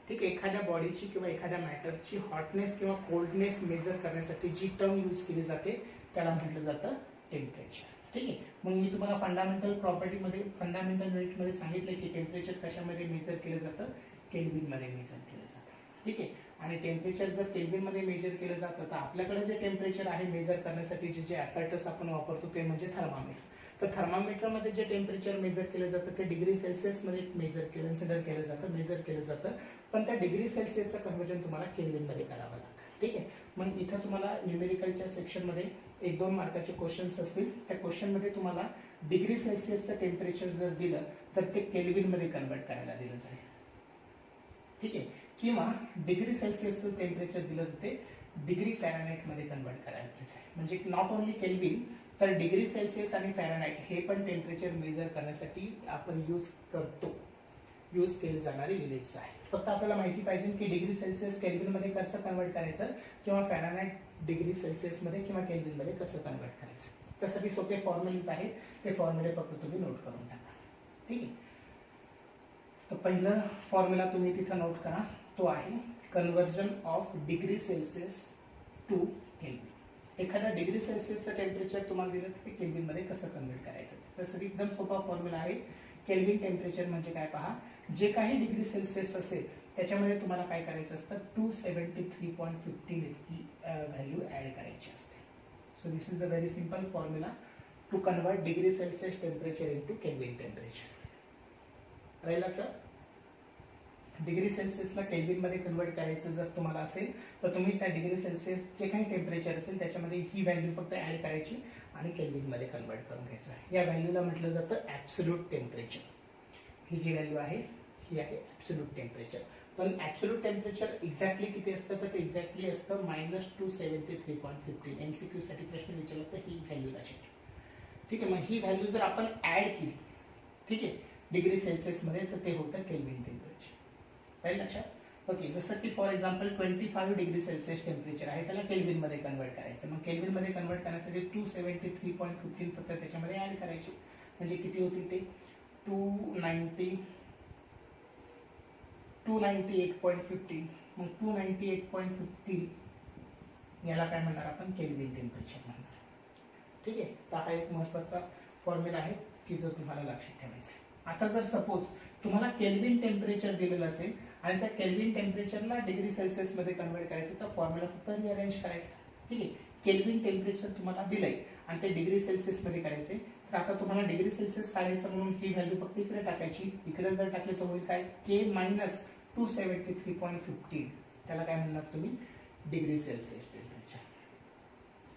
ठीक आहे. एखाद्या बॉडीची किंवा एखाद्या मॅटरची हॉटनेस किंवा कोल्डनेस मेजर करण्यासाठी जी टर्म यूज केली जाते त्याला म्हटलं जातं टेम्परेचर. ठीक आहे. मग मी तुम्हाला फंडामेंटल प्रॉपर्टीमध्ये फंडामेंटल युनिटमध्ये सांगितलं की टेम्परेचर कशामध्ये मेजर केलं जातं केल्विन मध्ये मेजर केलं जातं. ठीक आहे. आणि टेम्परेचर जर केल्विन मध्ये मेजर केलं जातं तर आपल्याकडे जे टेम्परेचर आहे मेजर करण्यासाठी जे ॲपॅरेटस आपण वापरतो ते म्हणजे थर्मामीटर. तर थर्मामीटरमध्ये जे टेम्परेचर मेजर केलं जातं ते डिग्री सेल्सिअसमध्ये कन्सिडर केलं जातं, पण त्या डिग्री सेल्सिअसचं कन्व्हर्जन तुम्हाला केल्विनमध्ये करावं लागतं. ठीक आहे. मग इथं तुम्हाला न्यूमेरिकलच्या सेक्शनमध्ये 1-2 मार्काचे क्वेश्चन्स असतील. त्या क्वेश्चनमध्ये तुम्हाला डिग्री सेल्सिअसचं टेम्परेचर जर दिलं तर ते केल्विनमध्ये कन्वर्ट करायला दिलं जाईल. ठीक आहे. किंवा डिग्री सेल्सिअसचं टेम्परेचर दिलं तर ते डिग्री फॅरनहाइटमध्ये कन्वर्ट करायला दिलं जाईल. म्हणजे नॉट ओन्ली केल्विन तर डिग्री सेल्सिअस आणि फॅरनहाइट हे पण टेम्परेचर मेजर करण्यासाठी आपण यूज केले जाणारे युनिट्स आहे. फक्त आपल्याला माहिती पाहिजे की डिग्री सेल्सिअस केल्विनमध्ये कसं कन्वर्ट करायचं किंवा फॅरनहाइट डिग्री सेल्सिअसमध्ये किंवा केल्विनमध्ये कसं कन्वर्ट करायचं. त्यासाठी सोपे फॉर्म्युलेज आहेत, ते फॉर्म्युले फक्त तुम्ही नोट करून टाका. ठीक आहे. तर पहिलं फॉर्म्युला तुम्ही तिथं नोट करा, तो आहे conversion of degree Celsius to Kelvin. एखादा डिग्री सेल्सिअसचं टेम्परेचर तुम्हाला दिलं तर ते केल्विनमध्ये कसं कन्वर्ट करायचं. तसं एकदम सोपा फॉर्म्युला आहे. केल्विन टेम्परेचर म्हणजे काय पहा, जे काही डिग्री सेल्सिअस असेल त्याच्यामध्ये तुम्हाला काय करायचं असतं 273.15 इतकी व्हॅल्यू ऍड करायची असते. So this is the very simple formula to convert degree Celsius temperature into Kelvin temperature. राहिला का? डिग्री सेल्सिअसला केल्विनमध्ये कन्वर्ट करायचं जर तुम्हाला असेल तर तुम्ही त्या डिग्री सेल्सिअस जे काही टेम्परेचर असेल त्याच्यामध्ये ही व्हॅल्यू फक्त ऍड करायची आणि केल्विनमध्ये कन्वर्ट करून घ्यायचं. या व्हॅल्यूला म्हटलं जातं ॲब्सोल्यूट टेम्परेचर. ही जी व्हॅल्यू आहे ही आहे ॲब्सोल्यूट टेम्परेचर. पण ॲब्सोल्यूट टेम्परेचर एक्झॅक्टली किती असतं तर ते एक्झॅक्टली असतं -273.15. MCQ साठी प्रश्न विचारला तर ही व्हॅल्यू अशी. ठीक आहे. मग ही व्हॅल्यू जर आपण ऍड केली, ठीक आहे, डिग्री सेल्सिअसमध्ये तर ते होतं केल्विन टेम्परेचर. राईट लक्षात? ओके. जसं की for example 25 degree Celsius temperature आहे, त्याला केल्विनमध्ये कन्वर्ट करायचं. मग केल्विनमध्ये कन्वर्ट करण्यासाठी 273.15 फक्त त्याच्यामध्ये ऍड करायचे. म्हणजे किती होतील ते 298.15. मग 298.15 याला काय म्हणणार आपण केल्विन टेम्परेचर म्हणणार. ठीक आहे. तर हा एक महत्वाचा फॉर्म्युला आहे की जो तुम्हाला लक्षात ठेवायचा आहे. आता जर सपोज तुम्हाला केल्विन टेम्परेचर दिलेलं असेल आणि त्या केल्विन टेम्परेचरला डिग्री सेल्सिअसमध्ये कन्वर्ट करायचं तर फॉर्म्युला फक्त रिअरेंज करायचा. ठीक आहे. केल्विन टेम्परेचर तुम्हाला दिलंय आणि ते डिग्री सेल्सिअसमध्ये करायचे, तर आता तुम्हाला डिग्री सेल्सिअस काढायचं म्हणून ही व्हॅल्यू फक्त इकडे टाकायची. इकडे जर टाकली तर होईल काय K-273.15. त्याला काय म्हणणार तुम्ही डिग्री सेल्सिअस टेम्परेचर.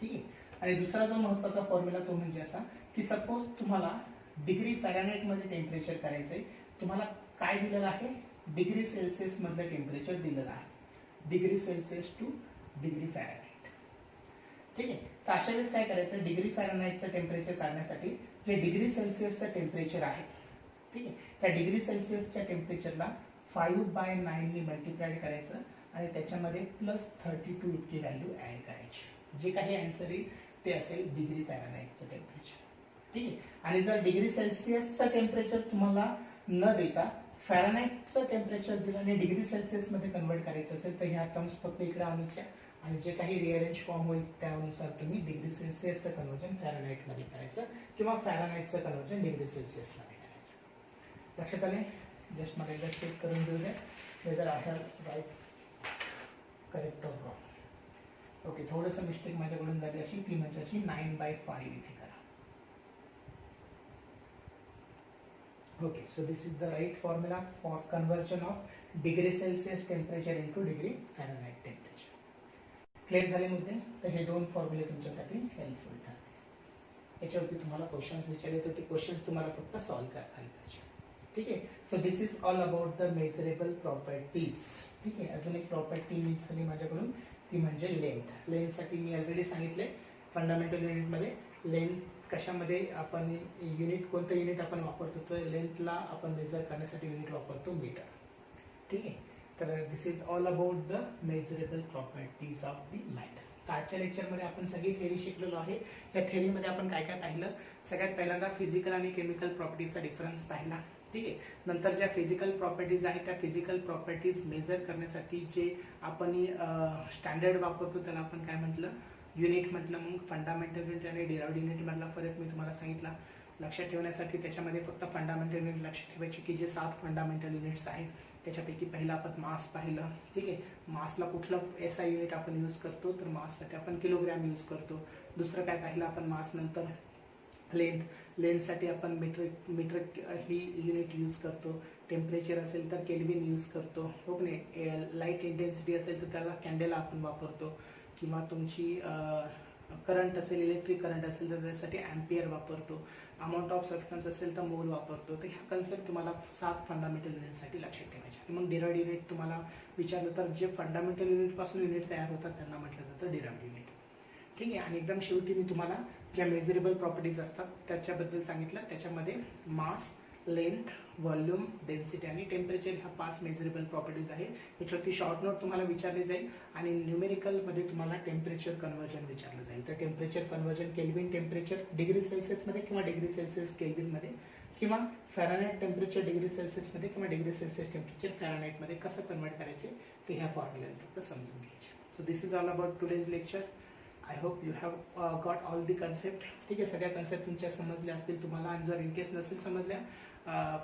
ठीक आहे. आणि दुसरा जो महत्वाचा फॉर्म्युला तो म्हणजे असा की सपोज तुम्हाला डिग्री फॅरनहाइटमध्ये टेम्परेचर करायचंय, तुम्हाला काय दिलेलं आहे डिग्री सेल्सिअस मधलं टेम्परेचर दिलेलं आहे. Degree Celsius two degree Fahrenheit. ठीक आहे. तर अशा वेळेस काय करायचं, डिग्री फॅरनहाइटचं टेम्परेचर काढण्यासाठी जे डिग्री सेल्सिअसचं टेम्परेचर आहे, ठीक आहे, त्या डिग्री सेल्सिअसच्या टेम्परेचरला 5/9 ने मल्टिप्लाय करायचं आणि त्याच्यामध्ये +32 इतकी व्हॅल्यू ऍड करायची. जे काही आन्सर येईल ते असेल डिग्री फॅरनहाइटचं टेम्परेचर. ठीक आहे. आणि जर डिग्री सेल्सिअसचं टेम्परेचर तुम्हाला न देता फॅरनहाइटचं टेम्परेचर दिलं आणि डिग्री सेल्सिअसमध्ये कन्वर्ट करायचं असेल तर ह्या टर्म्स फक्त इकडे आणायच्या आणि जे काही रिअरेंज फॉर्म होईल त्यानुसार तुम्ही डिग्री सेल्सिअसचं कन्वर्जन फॅरनहाइटमध्ये करायचं किंवा फॅरनहाइटचं कन्वर्जन डिग्री सेल्सिअसमध्ये करायचं. लक्षात आले? जस्ट मला एकदा चेक करून देऊ द्या whether I have write correct or wrong. Okay. थोडंसं मिस्टेक माझ्याकडून झाली अशी, ती म्हणजे अशी 9/5 इथे करा. Okay, so this is the right formula for conversion of degree Celsius temperature into degree Fahrenheit temperature. Clear झाले मुद्दे? तर हे दोन फॉर्म्युले तुमच्यासाठी हेल्पफुल ठरतील. याच्यावरती तुम्हाला क्वेश्चन्स विचारले तर ते क्वेश्चन्स तुम्हाला फक्त सॉल्व्ह करता आले पाहिजे. ठीक आहे. So this is all about the measurable properties. ठीक आहे. अजून एक प्रॉपर्टी मिस झाली माझ्याकडून, ती म्हणजे लेंथ. लेंथसाठी मी ऑलरेडी सांगितले फंडामेंटल युनिटमध्ये लेंथ कशामध्ये आपण युनिट, कोणतं युनिट आपण वापरतो तर लेंथला आपण मेजर करण्यासाठी युनिट वापरतो मीटर. ठीक आहे. तर this is all about the measurable properties of the matter. आजच्या लेक्चरमध्ये आपण सगळी थेअरी शिकलेलो आहे. या थेअरीमध्ये आपण काय काय पाहिलं, सगळ्यात पहिल्यांदा फिजिकल आणि केमिकल प्रॉपर्टीजचा डिफरन्स पाहिला. ठीक आहे. नंतर ज्या फिजिकल प्रॉपर्टीज आहेत त्या फिजिकल प्रॉपर्टीज मेजर करण्यासाठी जे आपण स्टँडर्ड वापरतो त्याला आपण काय म्हटलं, युनिट म्हटलं. मग फंडामेंटल युनिट आणि डिराइव्हड युनिट मधला फरक मी तुम्हाला सांगितला. लक्षात ठेवण्यासाठी त्याच्यामध्ये फक्त फंडामेंटल युनिट लक्षात ठेवायचे की जे 7 फंडामेंटल युनिट्स आहेत त्याच्यापैकी पहिला आपण मास पाहिलं. ठीक आहे. मासला कुठलं SI युनिट आपण यूज करतो तर माससाठी आपण किलोग्रॅम यूज करतो. दुसरं काय पाहिलं आपण मास नंतर लेंथसाठी आपण मीटर ही युनिट यूज करतो. टेम्परेचर असेल तर केल्विन यूज करतो, हो की नाही. लाईट इंटेन्सिटी असेल तर त्याला कॅन्डेला आपण वापरतो, किंवा तुमची करंट असेल, इलेक्ट्रिक करंट असेल तर त्यासाठी ॲम्पियर वापरतो. अमाऊंट ऑफ सबस्टन्स असेल तर मोल वापरतो. तर ह्या कन्सेप्ट तुम्हाला 7 फंडामेंटल युनिटसाठी लक्षात ठेवायचे. आणि मग डिराइव्ड युनिट तुम्हाला विचारलं तर जे फंडामेंटल युनिटपासून युनिट तयार होतात त्यांना म्हटलं जातं डिराइव्ड युनिट. ठीक आहे. आणि एकदम शेवटी मी तुम्हाला ज्या मेजरेबल प्रॉपर्टीज असतात त्याच्याबद्दल सांगितलं. त्याच्यामध्ये मास, लेंथ, व्हॉल्यूम, डेन्सिटी आणि टेम्परेचर ह्या 5 मेजरेबल प्रॉपर्टीज आहेत. याच्यावरती शॉर्ट नोट तुम्हाला विचारली जाईल. आणि न्यूमेरिकलमध्ये तुम्हाला टेम्परेचर कन्व्हर्जन विचारलं जाईल. तर temperature conversion kelvin temperature degree सेल्सिअसमध्ये किंवा डिग्री सेल्सिअस केल्विनमध्ये, किंवा फॅरनहाइट टेम्परेचर डिग्री सेल्सिअसमध्ये किंवा डिग्री सेल्सिअस टेम्परेचर फॅरनहाइटमध्ये कसं कन्वर्ट करायचे ते ह्या फॉर्म्युला फक्त समजून घ्यायचे. So this is all about today's lecture. I hope you have got all the concept. ठीक आहे. सगळ्या कन्सेप्ट तुमच्या समजल्या असतील तुम्हाला. आणि जर इन केस नसेल समजल्या,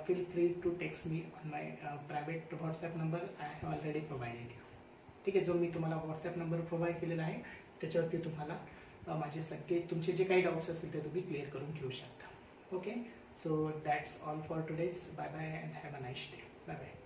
feel free to text me on my private WhatsApp number. I have already provided you. ठीक आहे. जो मी तुम्हाला WhatsApp नंबर प्रोव्हाइड केलेला आहे त्याच्यावरती तुम्हाला माझे सगळे तुमचे जे काही डाऊट्स असतील ते तुम्ही क्लिअर करून घेऊ शकता. Okay. So that's all for today's. Bye bye and have a nice day. Bye bye.